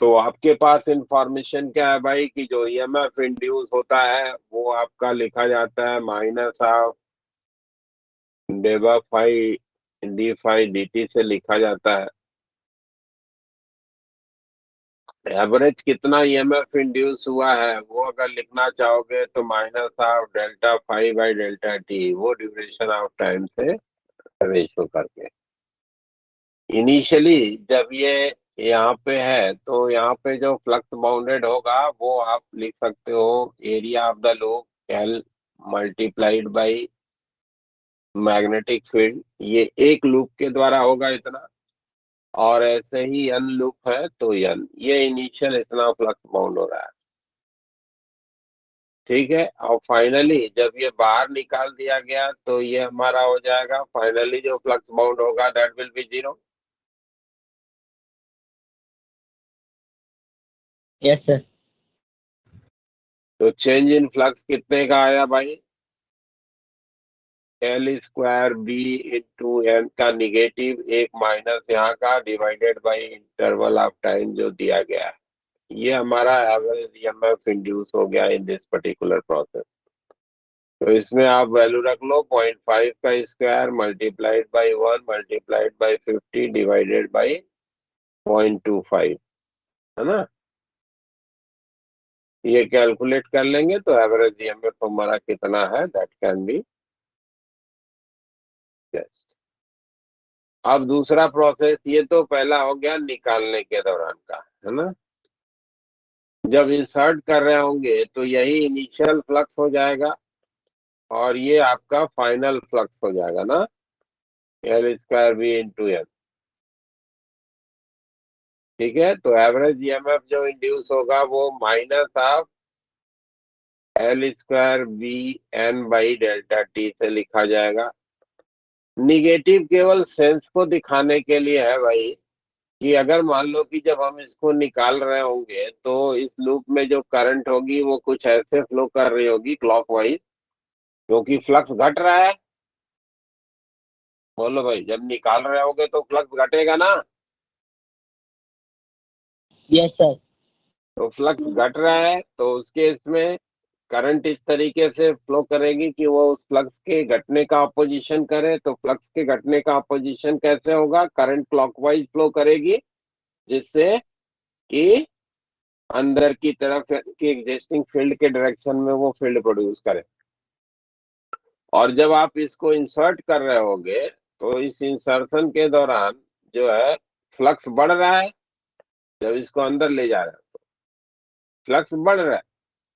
तो आपके पास इंफॉर्मेशन क्या है भाई, कि जो ईएमएफ इंड्यूस होता है वो आपका लिखा जाता है माइनस ऑफ डेबा phi d phi d T से लिखा जाता है। एवरेज कितना ईएमएफ इंड्यूस हुआ है वो अगर लिखना चाहोगे तो minus of delta phi by delta T, वो ड्यूरेशन ऑफ टाइम से रेशो करके। इनिशियली जब ये यहाँ पे है तो यहाँ पे जो फ्लक्स बाउंडेड होगा वो आप लिख सकते हो area of the loop L multiplied by magnetic field, ये एक लूप के द्वारा होगा इतना, और ऐसे ही एन लूप है तो एन, ये इनिशियल इतना फ्लक्स बाउंड हो रहा है, ठीक है। और फाइनली जब ये बाहर निकाल दिया गया तो ये हमारा हो जाएगा, फाइनली जो फ्लक्स बाउंड होगा that will be zero. Yes sir. तो चेंज इन फ्लक्स कितने का आया भाई, L square B into N का निगेटिव एक माइनस यहाँ का divided by interval of time जो दिया गया है, ये हमारा एवरेज ईएमएफ इंड्यूस हो गया इन दिस पर्टिकुलर प्रोसेस। तो इसमें आप वैल्यू रख लो 0.5 का square multiplied by 1 multiplied by 50 divided by 0.25, है ना। ये कैलकुलेट कर लेंगे तो एवरेज ईएमएफ हमारा कितना है दैट कैन बी गेस्ड। अब दूसरा प्रोसेस, ये तो पहला हो गया निकालने के दौरान का, है ना। जब इंसर्ट कर रहे होंगे तो यही इनिशियल फ्लक्स हो जाएगा, और ये आपका फाइनल फ्लक्स हो जाएगा ना, L square B into N, ठीक है। तो एवरेज ईएमएफ जो इंड्यूस होगा वो minus of L square B N by delta T से लिखा जाएगा। निगेटिव केवल सेंस को दिखाने के लिए है भाई, कि अगर मान लो कि जब हम इसको निकाल रहे होंगे तो इस लूप में जो करंट होगी वो कुछ ऐसे फ्लो कर रही होगी क्लॉकवाइज, क्योंकि फ्लक्स घट रहा है। बोलो भाई, जब निकाल रहे होगे तो फ्लक्स घटेगा ना। Yes sir. तो फ्लक्स घट रहा है तो उसके इसमें करंट इस तरीके से फ्लो करेगी कि वो उस फ्लक्स के घटने का अपोजिशन करे। तो फ्लक्स के घटने का अपोजिशन कैसे होगा, करंट क्लॉकवाइज फ्लो करेगी, जिससे कि अंदर की तरफ की एग्जिस्टिंग फील्ड के डायरेक्शन में वो फील्ड प्रोड्यूस करे। और जब आप इसको इंसर्ट कर रहे होगे तो इस इंसर्शन के दौरान जो है फ्लक्स बढ़ रहा है, जब इसको अंदर ले जा रहे हैं फ्लक्स बढ़ रहा है,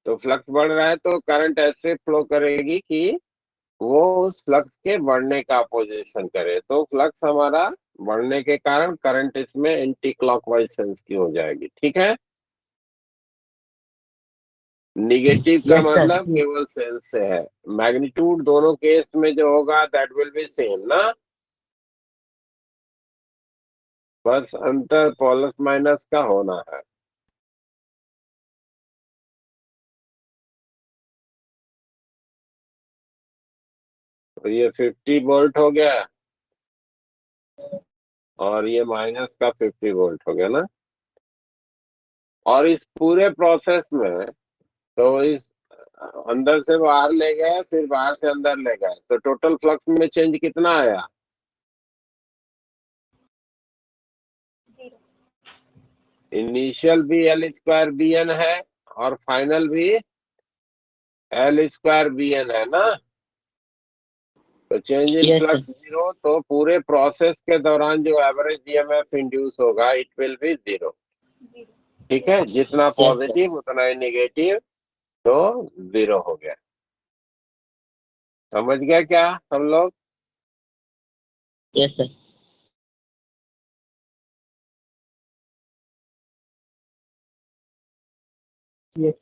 तो फ्लक्स बढ़ रहा है तो करंट ऐसे फ्लो करेगी कि वो उस फ्लक्स के बढ़ने का अपोजिशन करे, तो फ्लक्स हमारा बढ़ने के कारण करंट इसमें एंटी क्लॉकवाइज सेंस की हो जाएगी, ठीक है। निगेटिव का यस सर। मतलब केवल सेंस से है, मैग्नीट्यूड दोनों केस में जो होगा दैट विल बी सेम ना, बस अंतर प्लस माइनस का होना है। तो ये 50 वोल्ट हो गया, और ये माइनस का 50 वोल्ट हो गया ना। और इस पूरे प्रोसेस में तो इस अंदर से बाहर ले गए, फिर बाहर से अंदर ले गए, तो टोटल फ्लक्स में चेंज कितना आया? 0। इनिशियल भी एल स्क्वायर बी एन है और फाइनल भी एल स्क्वायर बी एन है ना। तो चेंज इन Yes, sir. फ्लक्स जीरो, तो पूरे प्रोसेस के दौरान जो एवरेज ईएमएफ इंड्यूस होगा इट विल बी जीरो। 0। ठीक है, जितना Yes, sir. पॉजिटिव उतना ही नेगेटिव, तो जीरो हो गया। समझ गया क्या हम लोग? Yes, sir. Yes.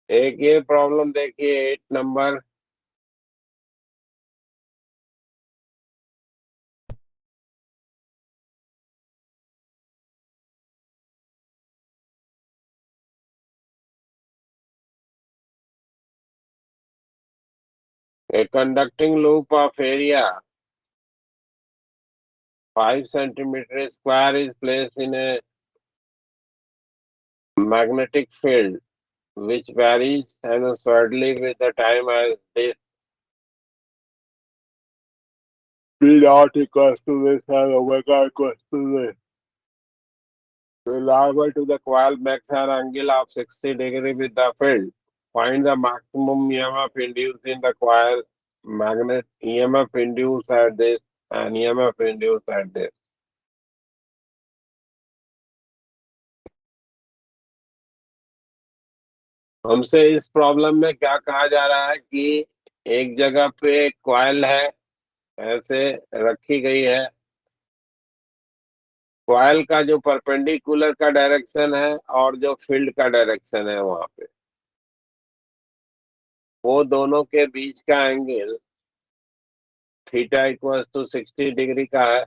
एक ये प्रॉब्लम देखिए 8 number. A conducting loop of area 5 centimeter square is placed in a magnetic field which varies sinusoidally with the time as this B dot equals to this and omega equals to this. Reliable to the coil makes an angle of 60 degree with the field. Find the maximum EMF induced in the coil, magnet EMF induced at this and EMF induced at this. हमसे इस problem में क्या कहा जा रहा है कि एक जगह पे एक कॉइल है, ऐसे रखी गई है। कॉइल का जो परपेंडिकुलर का डायरेक्शन है और जो फील्ड का डायरेक्शन है वहां पे, वो दोनों के बीच का angle theta equals to 60 degree का है।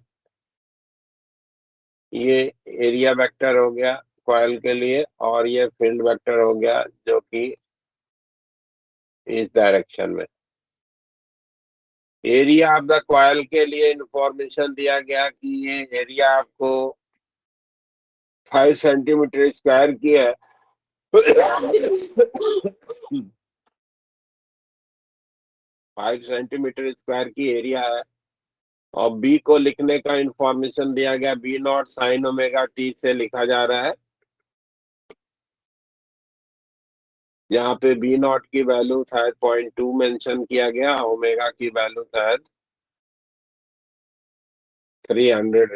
ये एरिया वेक्टर हो गया कॉइल के लिए, और ये फील्ड वेक्टर हो गया जो कि इस डायरेक्शन में। एरिया ऑफ द कॉइल के लिए इंफॉर्मेशन दिया गया कि ये एरिया आपको 5 सेंटीमीटर स्क्वायर की है। 5 सेंटीमीटर स्क्वायर की एरिया है। और बी को लिखने का इंफॉर्मेशन दिया गया, B naught sine omega T से लिखा जा रहा है। यहाँ पे बी नॉट की वैल्यू शायद 0.2 मेंशन किया गया, ओमेगा की वैल्यू शायद 300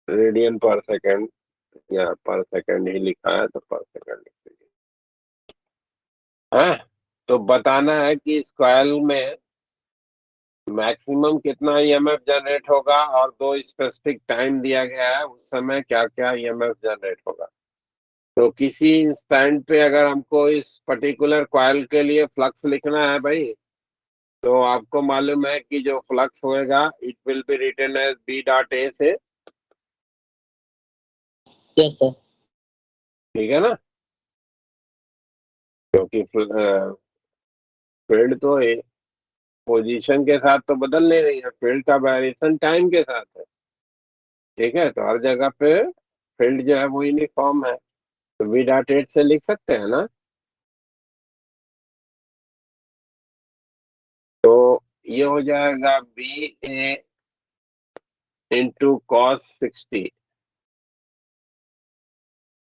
रेडियन पर सेकेंड, या पर सेकेंड ही लिखा है तो पर सेकेंड लिख दीजिए। हाँ, तो बताना है कि इस कॉइल में मैक्सिमम कितना ईएमएफ जनरेट होगा और दो स्पेसिफिक टाइम दिया गया है, उस समय क्या क्या ईएमएफ जनरेट होगा। तो किसी इंस्टेंट पे अगर हमको इस पर्टिकुलर कॉइल के लिए फ्लक्स लिखना है भाई, तो आपको मालूम है कि जो फ्लक्स होएगा it will be written as B dot A से। Yes, sir. ठीक है ना, क्योंकि फील्ड तो पोजीशन के साथ तो बदल नहीं रही है, फील्ड का वेरिएशन टाइम के साथ है। ठीक है, तो हर जगह पे फील्ड जो है वो यूनिफॉर्म है, तो वी डॉट एट से लिख सकते हैं ना। तो ये हो जाएगा बी ए इंटू कॉस 60,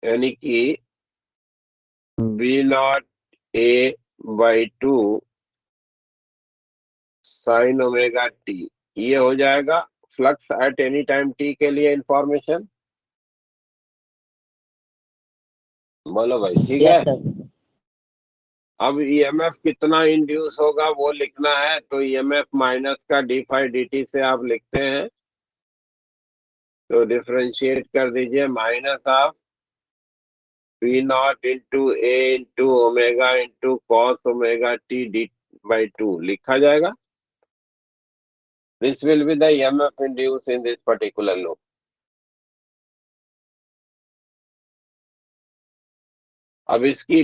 यानी कि B naught A by 2 sine omega T. ये हो जाएगा flux at any time T के लिए इंफॉर्मेशन। बोलो भाई, ठीक है। Yes, sir. अब ईएमएफ कितना इंड्यूस होगा वो लिखना है, तो ईएमएफ माइनस का डी फाई डी टी से आप लिखते हैं, तो डिफरेंशिएट कर दीजिए, minus of P not into A into omega into cos omega T D by 2 लिखा जाएगा। This will be the EMF induce in this particular loop. अब इसकी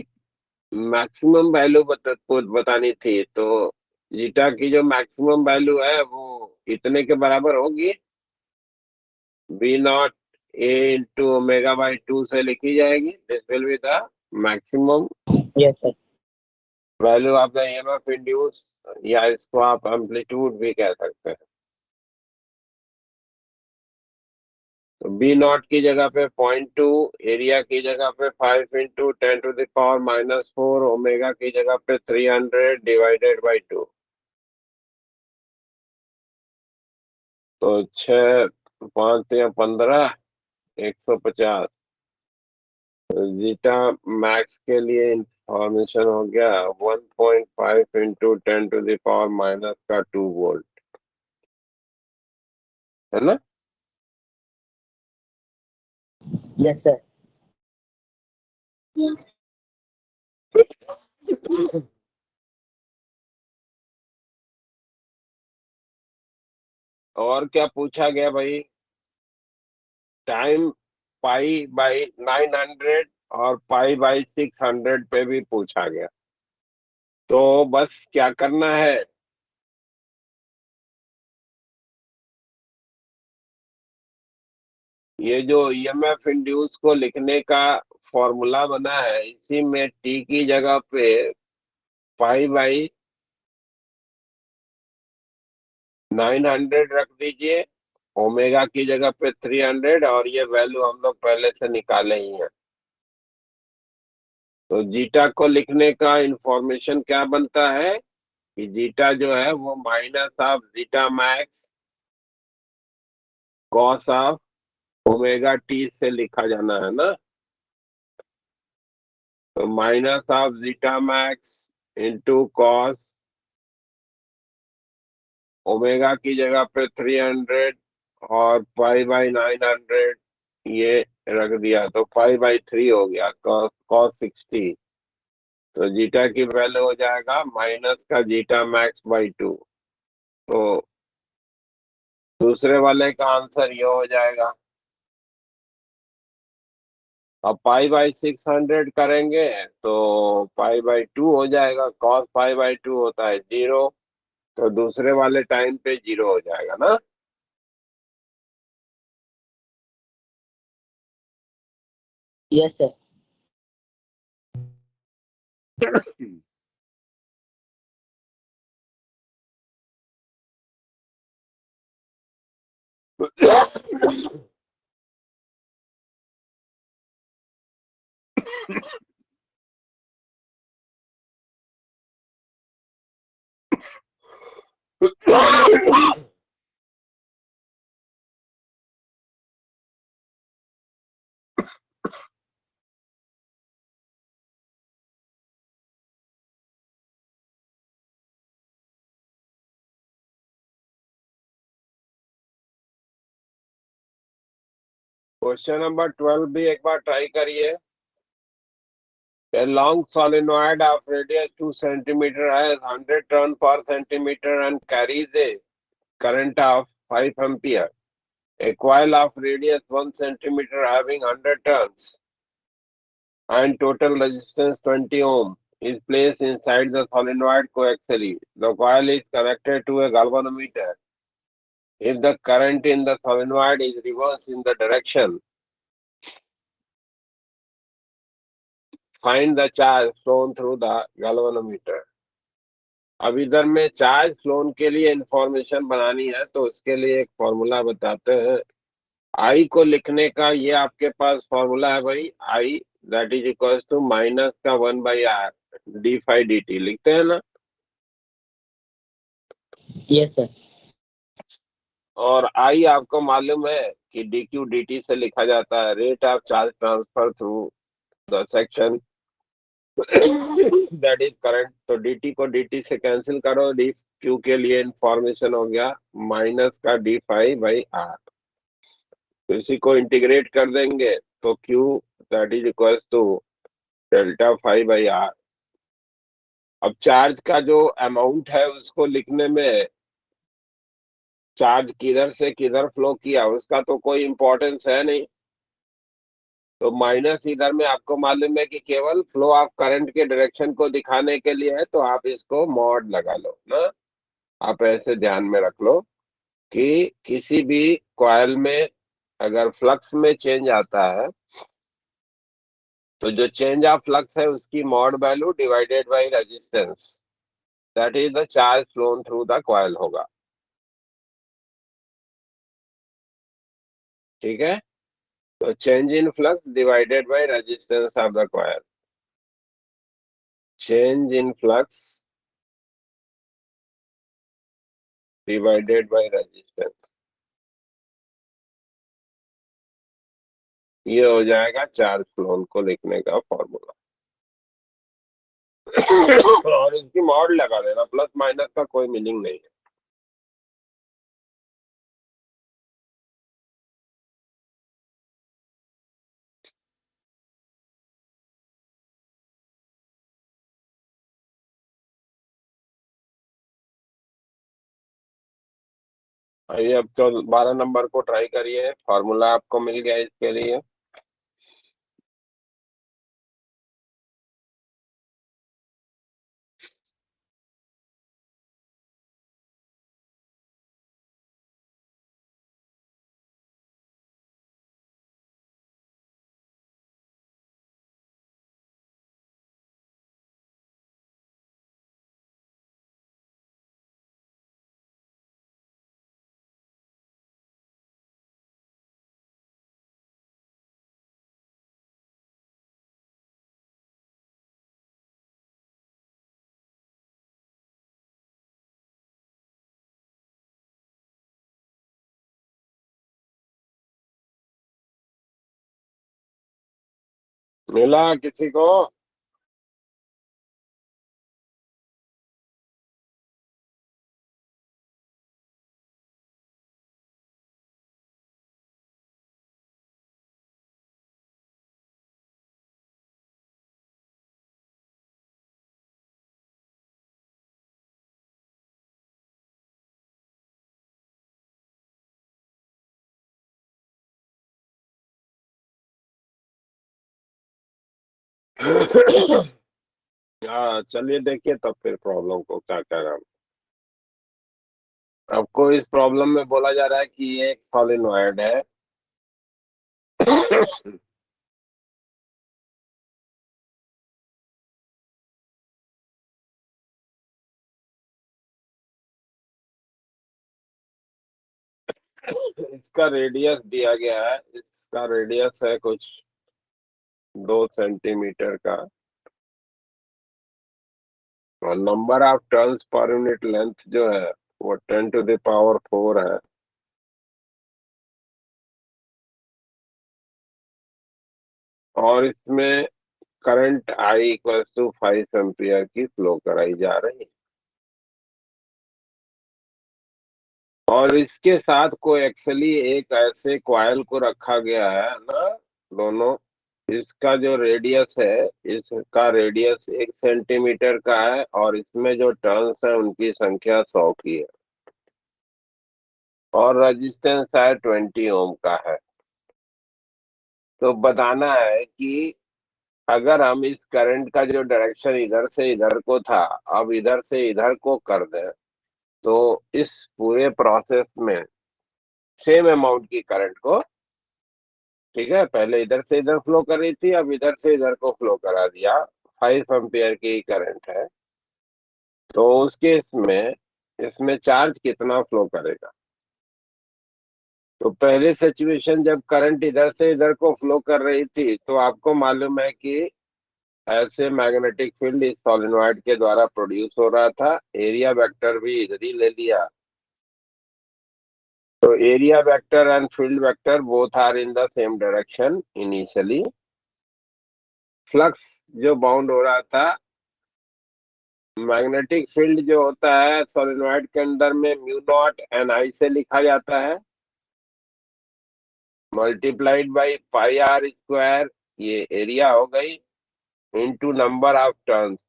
मैक्सिमम वैल्यू बतानी थी, तो जीटा की जो मैक्सिमम वैल्यू है वो इतने के बराबर होगी। B naught A into omega by two से लिखी जाएगी। This will be the maximum Yes, sir. Value of the EMF induce, या इसको आप एम्पलीट्यूड भी कह सकते हैं। तो बी नॉट की जगह पे 0.2, एरिया की जगह पे 5 × 10⁻⁻⁴, ओमेगा की जगह पे 300 डिवाइडेड बाई 2। तो 6, 5 या 15, 150। जीटा मैक्स के लिए इंफॉर्मेशन हो गया 1.5 इंटू 10⁻⁻² वोल्ट, है ना। Yes, sir. Yes. और क्या पूछा गया भाई? टाइम पाई बाई 900 और पाई बाई 600 पे भी पूछा गया। तो बस क्या करना है, ये जो ईएमएफ इंड्यूस को लिखने का फॉर्मूला बना है, इसी में टी की जगह पे पाई बाई 900 रख दीजिए, ओमेगा की जगह पे 300, और ये वैल्यू हम लोग पहले से निकाले ही हैं। तो जीटा को लिखने का इंफॉर्मेशन क्या बनता है कि जीटा जो है वो minus of zeta max cos of omega T से लिखा जाना है ना। तो minus of zeta max into cos omega की जगह पे 300 और पाई बाई 900 ये रख दिया, तो पाई बाई 3 हो गया, कॉस 60। तो जीटा की वैल्यू हो जाएगा माइनस का जीटा मैक्स बाई 2। तो दूसरे वाले का आंसर ये हो जाएगा। अब पाई बाई 600 करेंगे तो पाई बाई 2 हो जाएगा, कॉस पाई बाई 2 होता है 0। तो दूसरे वाले टाइम पे 0 हो जाएगा ना। Yes, sir. क्वेश्चन नंबर 12 भी एक बार ट्राई करिए। A long solenoid of radius 2 centimeter has 100 turn per centimeter and carries a current of 5 ampere. A coil of radius 1 centimeter having 100 turns and total resistance 20 ohm is placed inside the solenoid coaxially. The coil is connected to a galvanometer. If the current in the solenoid is reversed in the direction, find the charge flown through the galvanometer. अब इधर में charge phloem के लिए information बनानी है, तो उसके लिए एक फॉर्मूला बताते हैं। आई को लिखने का ये आपके पास फॉर्मूला है भाई, I that is equal to minus का 1/r D phi d T लिखते हैं ना। Yes, sir. और आई आपको मालूम है कि डी क्यू डी टी से लिखा जाता है rate of charge transfer through the section that is current. तो dt को dt से कैंसिल करो, डी क्यू के लिए इंफॉर्मेशन हो गया माइनस का डी फाइव बाई आर। तो इसी को इंटीग्रेट कर देंगे तो q that is equal to delta phi by R. अब चार्ज का जो अमाउंट है उसको लिखने में चार्ज किधर से किधर फ्लो किया उसका तो कोई इंपॉर्टेंस है नहीं। तो माइनस इधर में आपको मालूम है कि केवल फ्लो ऑफ करंट के डायरेक्शन को दिखाने के लिए है, तो आप इसको मॉड लगा लो ना। आप ऐसे ध्यान में रख लो कि किसी भी कॉइल में अगर फ्लक्स में चेंज आता है तो जो चेंज ऑफ फ्लक्स है उसकी mod value divided by resistance, that is the charge phloem through the coil होगा। ठीक है, तो change in flux divided by resistance of the coil, change in flux divided by resistance, ये हो जाएगा charge phloem को लिखने का फॉर्मूला। और इसकी मॉड लगा देना, प्लस माइनस का कोई मीनिंग नहीं है। आइए अब तो 12 नंबर को ट्राई करिए, फॉर्मूला आपको मिल गया इसके लिए। मिला किसी को? हाँ चलिए देखिए तब फिर प्रॉब्लम को क्या क्या नाम। आपको इस प्रॉब्लम में बोला जा रहा है कि ये एक सॉलिनॉइड है। इसका रेडियस दिया गया है, इसका रेडियस है कुछ 2 सेंटीमीटर का, और number of turns per unit length जो है वो 10⁴ है। और इसमें करंट I = 5 एम्पियर की फ्लो कराई जा रही है। और इसके साथ कोएक्सियली एक ऐसे कॉइल को रखा गया है ना, दोनों, इसका जो रेडियस है, इसका रेडियस 1 सेंटीमीटर का है, और इसमें जो टर्न्स है उनकी संख्या 100 की है, और रेजिस्टेंस है 20 ओम का है। तो बताना है कि अगर हम इस करंट का जो डायरेक्शन इधर से इधर को था, अब इधर से इधर को कर दें, तो इस पूरे प्रोसेस में सेम अमाउंट की करंट को, ठीक है, पहले इधर से इधर फ्लो कर रही थी, अब इधर से इधर को फ्लो करा दिया, 5 एम्पियर की करंट है, तो उस केस में इसमें चार्ज कितना फ्लो करेगा। तो पहले सिचुएशन जब करंट इधर से इधर को फ्लो कर रही थी, तो आपको मालूम है कि ऐसे मैग्नेटिक फील्ड इस सोलेनोइड के द्वारा प्रोड्यूस हो रहा था, एरिया वेक्टर भी इधर ही ले लिया। तो area vector and field vector both are in the same direction initially. Flux जो बाउंड हो रहा था, मैग्नेटिक फील्ड जो होता है सोलेनोइड के अंदर में μ0 Ni से लिखा जाता है, मल्टीप्लाइड बाई πr², ये एरिया हो गई, इनटू नंबर ऑफ टर्न्स,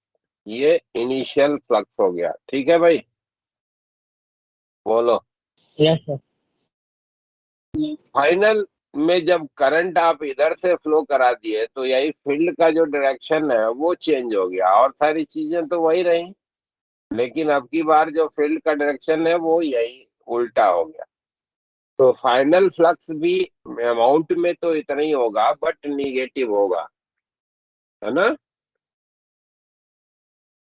ये इनिशियल फ्लक्स हो गया। ठीक है भाई, बोलो। Yes sir. यस। फाइनल में जब करंट आप इधर से फ्लो करा दिए तो यही फील्ड का जो डायरेक्शन है वो चेंज हो गया, और सारी चीजें तो वही रही, लेकिन अब की बार जो फील्ड का डायरेक्शन है वो यही उल्टा हो गया। तो फाइनल फ्लक्स भी अमाउंट में तो इतना ही होगा बट निगेटिव होगा, है ना।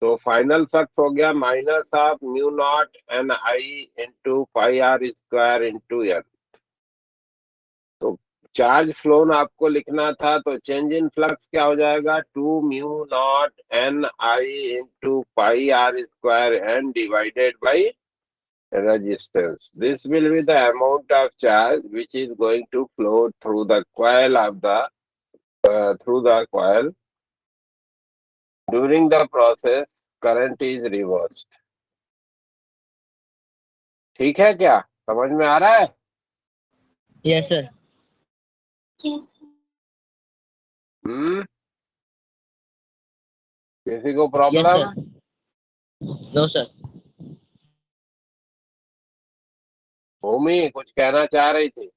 तो फाइनल फ्लक्स हो गया minus of mu naught N I into pi are square into N. तो चार्ज फ्लोन आपको लिखना था, तो चेंज इन फ्लक्स क्या हो जाएगा, 2 mu naught N I into pi are square N divided by resistance. This will be the amount of charge which is going to flow through the coil of the through the coil. During the process, current is reversed. ठीक है क्या, समझ में आ रहा है? Yes sir. Yes hmm, किसी को yes problem? Sir. No sir. Bhumi कुछ कहना चाह रही थी।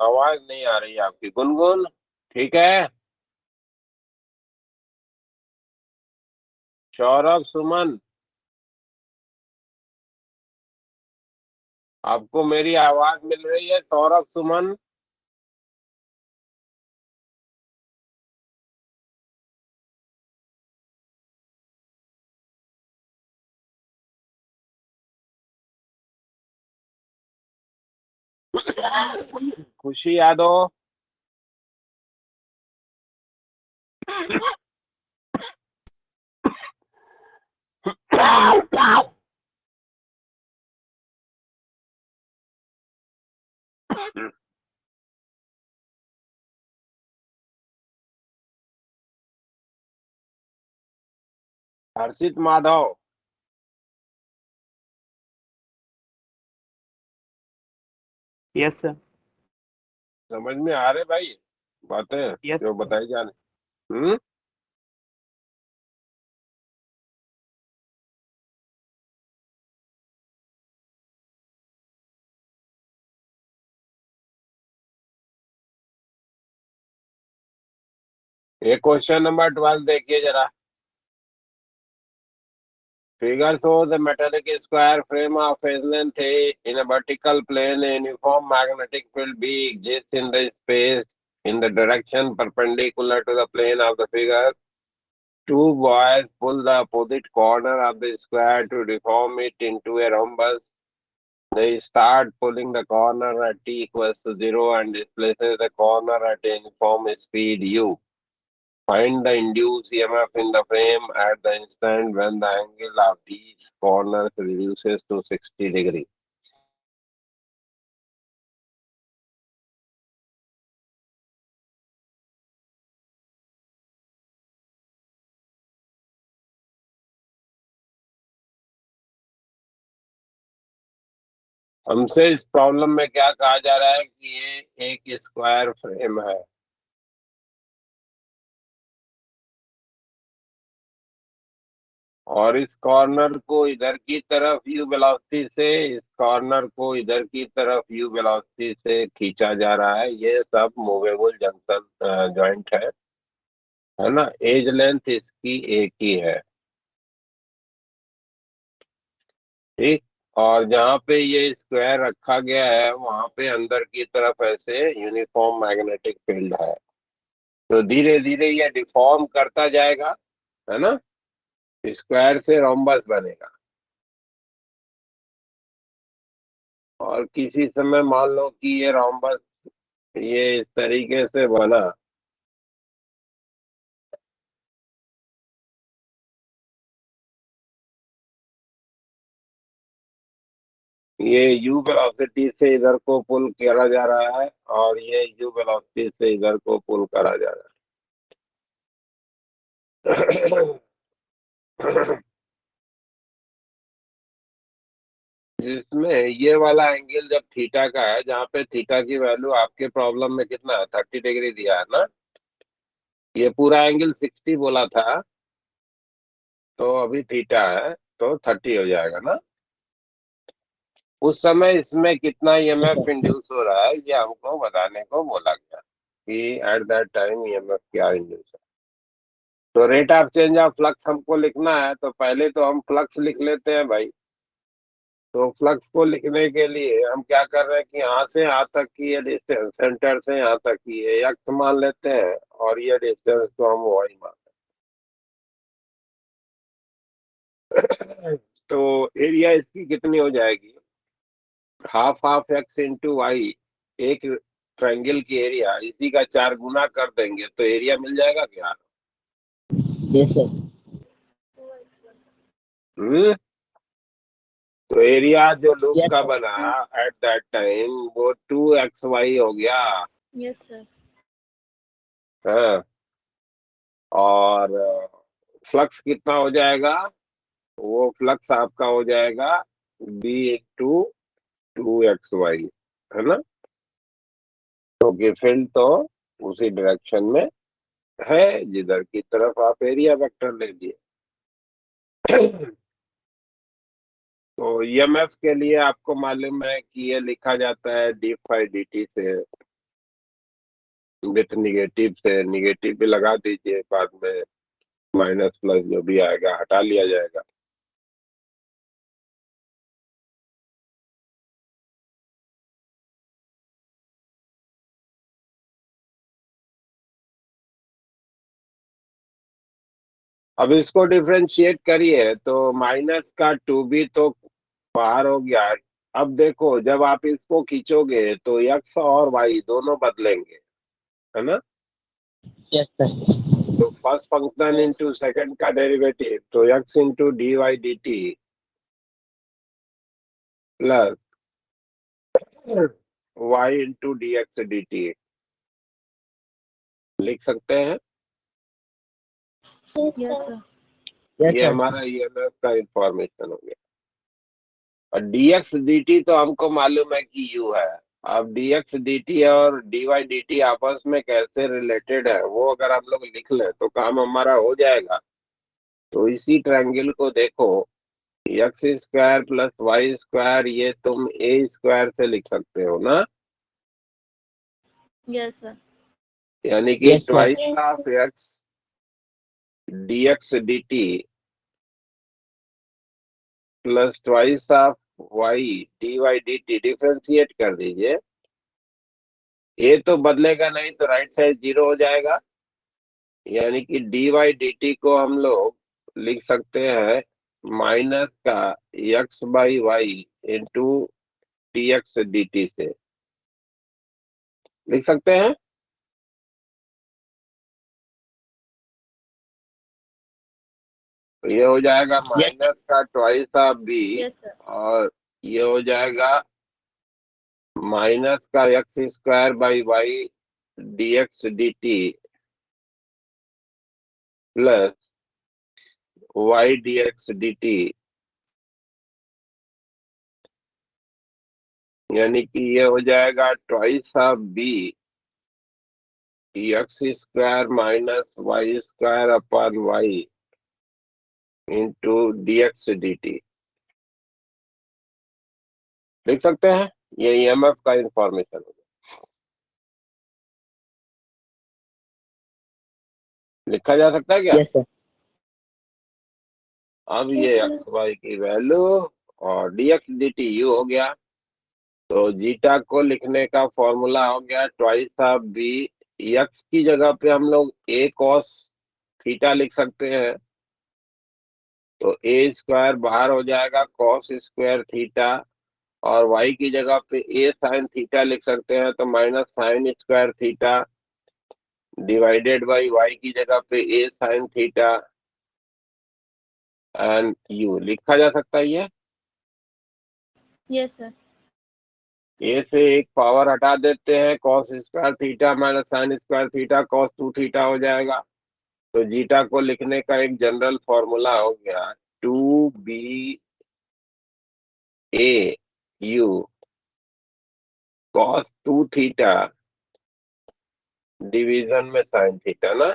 आवाज नहीं आ रही आपकी गुनगुन, ठीक है। सौरभ सुमन, आपको मेरी आवाज मिल रही है सौरभ सुमन? खुशी यादव, हर्षित माधव, यस सर। समझ में आ रहे भाई बातें यस। जो बताई जाने? हम्म। ये क्वेश्चन नंबर 12 देखिए जरा। Figure shows a metallic square frame of phase length A in a vertical plane. A uniform magnetic field B exists in the space in the direction perpendicular to the plane of the figure. Two boys pull the opposite corner of the square to deform it into a rhombus. They start pulling the corner at t equals to 0 and displaces the corner at a uniform speed u. Find the induced EMF in the frame at the instant when the angle of these corners reduces to 60 degree. हमसे इस problem में क्या कहा जा रहा है कि ये एक स्क्वायर फ्रेम है और इस कॉर्नर को इधर की तरफ यू वेलोसिटी से, इस कॉर्नर को इधर की तरफ यू वेलोसिटी से खींचा जा रहा है। ये सब मूवेबल जंक्शन जॉइंट है ना। एज लेंथ इसकी एक ही है, ठीक। और जहाँ पे ये स्क्वायर रखा गया है वहां पे अंदर की तरफ ऐसे यूनिफॉर्म मैग्नेटिक फील्ड है। तो धीरे धीरे ये डिफॉर्म करता जाएगा, है ना। स्क्वायर से रोम्बस बनेगा और किसी समय मान लो कि ये रोम्बस ये इस तरीके से बना, ये यू वेलोसिटी से इधर को पुल करा जा रहा है और ये यू वेलोसिटी से इधर को पुल करा जा रहा है। जिसमें ये वाला एंगल जब थीटा का है, जहाँ पे थीटा की वैल्यू आपके प्रॉब्लम में कितना है, 30 डिग्री दिया है ना। ये पूरा एंगल 60 बोला था, तो अभी थीटा है तो 30 हो जाएगा ना। उस समय इसमें कितना ईएमएफ इंड्यूस हो रहा है ये हमको बताने को बोला गया कि एट दैट टाइम ईएमएफ क्या इंड्यूस है। तो rate of change of flux हमको लिखना है, तो पहले तो हम फ्लक्स लिख लेते हैं भाई। तो फ्लक्स को लिखने के लिए हम क्या कर रहे हैं कि यहाँ से यहाँ तक की ये डिस्टेंस, सेंटर से यहाँ तक की ये एक्स मान लेते हैं और ये डिस्टेंस को हम वाई मान लेते हैं। तो एरिया इसकी कितनी हो जाएगी, half half X into Y. एक ट्रायंगल की एरिया इसी का 4 गुना कर देंगे तो एरिया मिल जाएगा क्या। Yes sir. हम्म तो एरिया जो लूप यस का सर। बना एट दैट टाइम वो 2xy हो गया। Yes sir. हाँ, और फ्लक्स कितना हो जाएगा, वो फ्लक्स आपका हो जाएगा b/2xy, है ना। क्योंकि फील्ड तो उसी डायरेक्शन में है जिधर की तरफ आप एरिया वेक्टर ले लिए। तो ईएमएफ के लिए आपको मालूम है कि ये लिखा जाता है डी फाई डी टी से, विथ निगेटिव से। निगेटिव भी लगा दीजिए, बाद में माइनस प्लस जो भी आएगा हटा लिया जाएगा। अब इसको डिफरेंशिएट करिए तो माइनस का 2b तो बाहर हो गया। अब देखो जब आप इसको खींचोगे तो एक्स और वाई दोनों बदलेंगे, है ना। Yes sir. तो first function yes. Into second का डेरिवेटिव, तो x into d y d T plus y into D x D T लिख सकते हैं। Yes sir. यस ये सर। हमारा ईएमएफ का इंफॉर्मेशन हो गया। और dx dt तो हमको मालूम है कि u है। अब dx dt और dy dt आपस में कैसे रिलेटेड है वो अगर हम लोग लिख लें तो काम हमारा हो जाएगा। तो इसी ट्रायंगल को देखो, X square plus Y square ये तुम ए स्क्वायर से लिख सकते हो ना। Yes sir. यानी कि yes sir. Twice yes of X dx dt plus twice of Y dy dt differentiate कर दीजिए। ए तो बदलेगा नहीं तो राइट साइड 0 हो जाएगा। यानी कि dy dt को हम लोग लिख सकते हैं माइनस का X by Y into D x D T से लिख सकते हैं। तो ये हो जाएगा यस सर। माइनस का twice of B, yes sir. और ये हो जाएगा माइनस का X square by Y D x D T plus Y D x D T. यानी कि ये हो जाएगा twice of B X square minus Y square upon Y into D x D T लिख सकते हैं। ये ईएमएफ का इंफॉर्मेशन हो गया, लिखा जा सकता है क्या। Yes sir. अब यस ये सर। एक्स वाई की वैल्यू और D x D T U हो गया। तो जीटा को लिखने का फॉर्मूला हो गया ट्वाइस ऑफ बी। एक्स की जगह पे हम लोग ए कॉस थीटा लिख सकते हैं। तो ए स्क्वायर बाहर हो जाएगा कॉस स्क्वायर थीटा, और वाई की जगह पे ए साइन थीटा लिख सकते हैं तो minus sine square theta divided by Y की जगह पे A sine theta and U लिखा जा सकता है ये। Yes sir. ए से एक पावर हटा देते हैं, cos square theta minus sine square theta cos 2 theta हो जाएगा। तो जीटा को लिखने का एक जनरल फॉर्मूला हो गया 2b a u cos 2 theta division में साइन थीटा ना।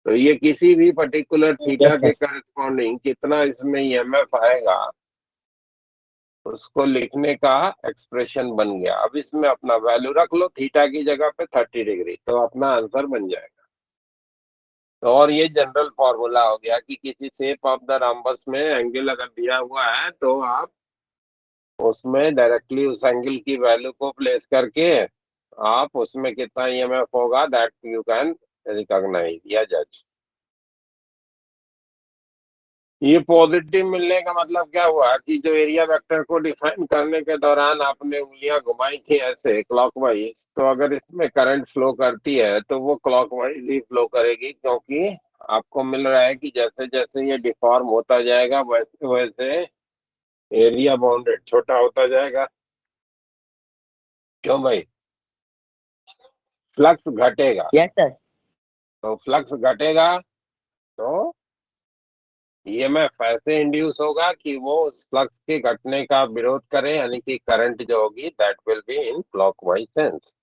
तो ये किसी भी पर्टिकुलर थीटा Yes, के sir. करस्पॉन्डिंग कितना इसमें ईएमएफ आएगा उसको लिखने का एक्सप्रेशन बन गया। अब इसमें अपना वैल्यू रख लो, थीटा की जगह पे 30 डिग्री, तो अपना आंसर बन जाएगा। तो और ये जनरल फॉर्मूला हो गया कि किसी शेप ऑफ द रम्बस में एंगल अगर दिया हुआ है तो आप उसमें डायरेक्टली उस एंगल की वैल्यू को प्लेस करके आप उसमें कितना ईएमएफ होगा दैट यू कैन रिकॉग्नाइज या जज। ये पॉजिटिव मिलने का मतलब क्या हुआ कि जो एरिया वेक्टर को डिफाइन करने के दौरान आपने उंगलियां घुमाई थी ऐसे क्लॉकवाइज, तो अगर इसमें करंट फ्लो करती है तो वो क्लॉकवाइज ही फ्लो करेगी, क्योंकि आपको मिल रहा है कि जैसे जैसे ये डिफॉर्म होता जाएगा वैसे वैसे एरिया बाउंडेड छोटा होता जाएगा। क्यों भाई? फ्लक्स घटेगा, Yes, sir. तो फ्लक्स घटेगा तो ईएमएफ ऐसे इंड्यूस होगा कि वो उस फ्लक्स के घटने का विरोध करे, यानी कि करंट जो होगी that will be in clockwise sense.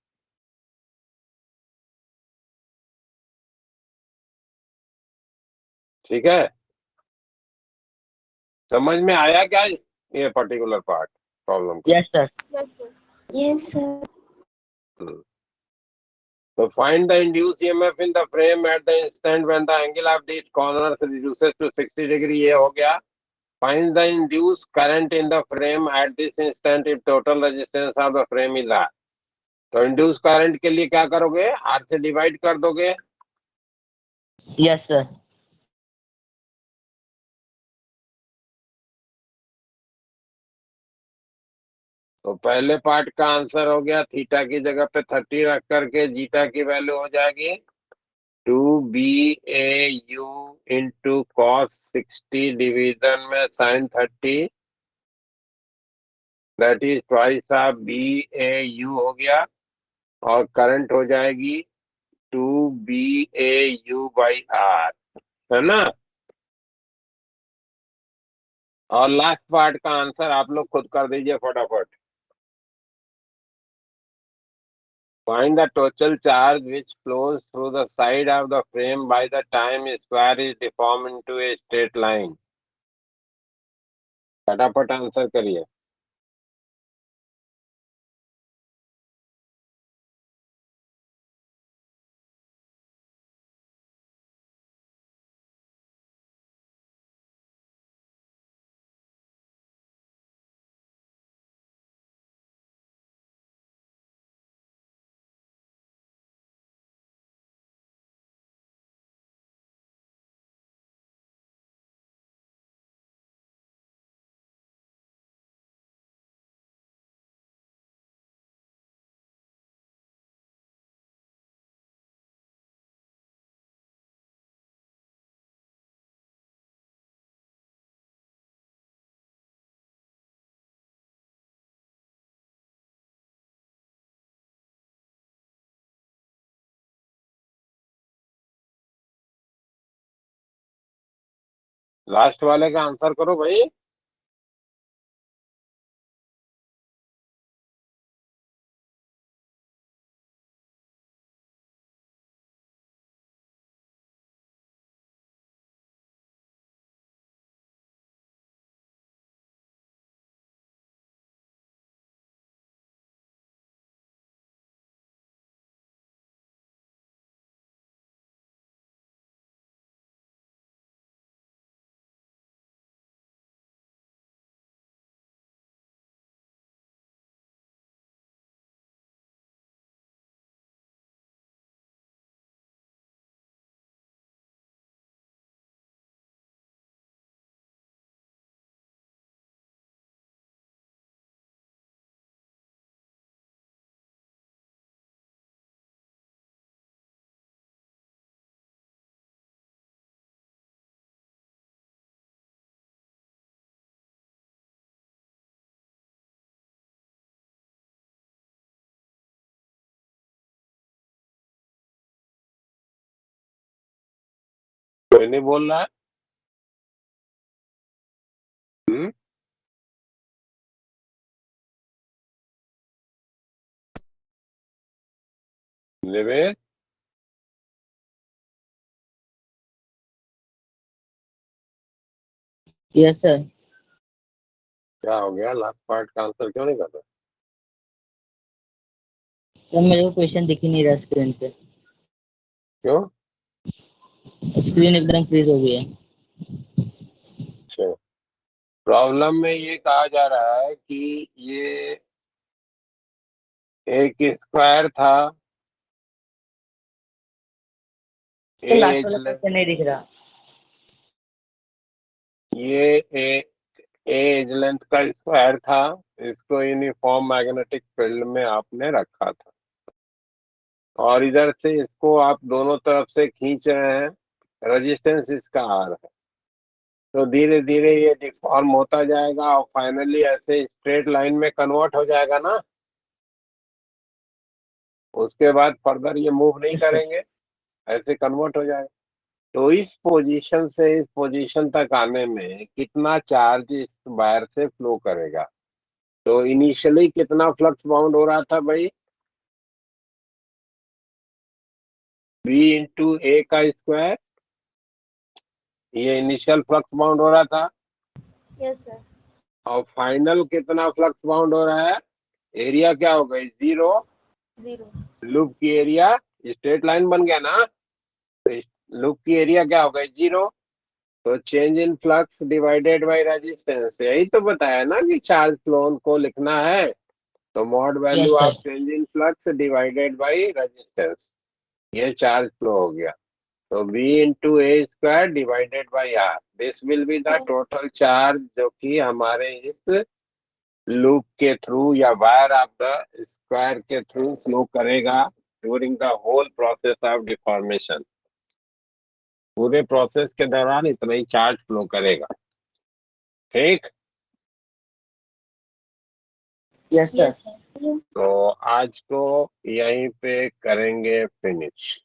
ठीक है, समझ में आया क्या ये पर्टिकुलर पार्ट प्रॉब्लम का? Yes, sir. Yes, sir. तो find the induce EMF in the frame at the instant when the angle of this corner reduces to 60 degree, ये हो गया। Find the induce current in the frame at this instant if total resistance of the frame is R. तो induce current के लिए क्या करोगे? Are से divide कर दोगे। Yes, sir. तो पहले पार्ट का आंसर हो गया थीटा की जगह पे 30 रख करके जीटा की वैल्यू हो जाएगी 2BAU इंटू कॉस 60 डिवीजन में sine 30, that is twice of BAU हो गया। और करंट हो जाएगी 2BAU/R, है ना। और लास्ट पार्ट का आंसर आप लोग खुद कर दीजिए फटाफट। Find the total charge which flows through the side of the frame by the time square is deformed into a straight line. फटाफट आंसर करिए। लास्ट वाले का आंसर करो भाई। कोई नहीं बोल रहा है। हम्म, निवेश यस सर। क्या हो गया, लास्ट पार्ट का आंसर क्यों नहीं कर रहे? सर मेरे को क्वेश्चन दिख ही नहीं रहा स्क्रीन पे, क्यों? स्क्रीन एकदम फ्रीज हो गई है। अच्छा, प्रॉब्लम में ये कहा जा रहा है कि ये एक स्क्वायर था, तो लास्ट एज वाला क्वेश्चन नहीं दिख रहा। ये एज लेंथ का स्क्वायर था, इसको यूनिफॉर्म मैग्नेटिक फील्ड में आपने रखा था, और इधर से इसको आप दोनों तरफ से खींच रहे हैं, रेजिस्टेंस इसका आर है। तो धीरे धीरे ये डिफॉर्म होता जाएगा और फाइनली ऐसे स्ट्रेट लाइन में कन्वर्ट हो जाएगा ना, उसके बाद फर्दर ये मूव नहीं यस सर। करेंगे, ऐसे कन्वर्ट हो जाएगा। तो इस पोजीशन से इस पोजीशन तक आने में कितना चार्ज इस वायर से फ्लो करेगा? तो इनिशियली कितना फ्लक्स बाउंड हो रहा था भाई? बी इंटू ए का स्क्वायर, ये इनिशियल फ्लक्स बाउंड हो रहा था। Yes sir. और फाइनल कितना फ्लक्स बाउंड हो रहा है? एरिया क्या हो गई? 0। 0। लूप की एरिया, स्ट्रेट लाइन बन गया ना, तो लूप की एरिया क्या हो गई? 0। तो change in flux divided by resistance, यही तो बताया ना कि चार्ज फ्लो को लिखना है। तो mod value yes of sir. Change in flux divided by resistance, ये चार्ज फ्लो हो गया। तो v into A square divided by R, this will be the total charge जो कि हमारे इस लूप के थ्रू या वायर ऑफ द स्क्वायर के थ्रू फ्लो करेगा during the whole process of deformation. पूरे प्रोसेस के दौरान इतना ही चार्ज फ्लो करेगा। ठीक। Yes sir. Yes sir. तो आज को यहीं पे करेंगे finish.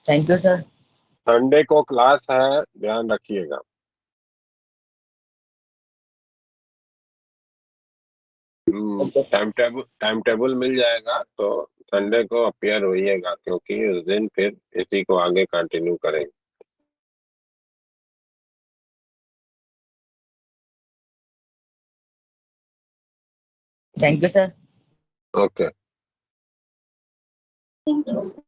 Thank you sir. Sunday को क्लास है, ध्यान रखिएगा। ओके। टाइम टेबल मिल जाएगा तो संडे को अपियर होइएगा, क्योंकि उस दिन फिर इसी को आगे कंटिन्यू करेंगे। Thank you sir. Okay. Thank you sir.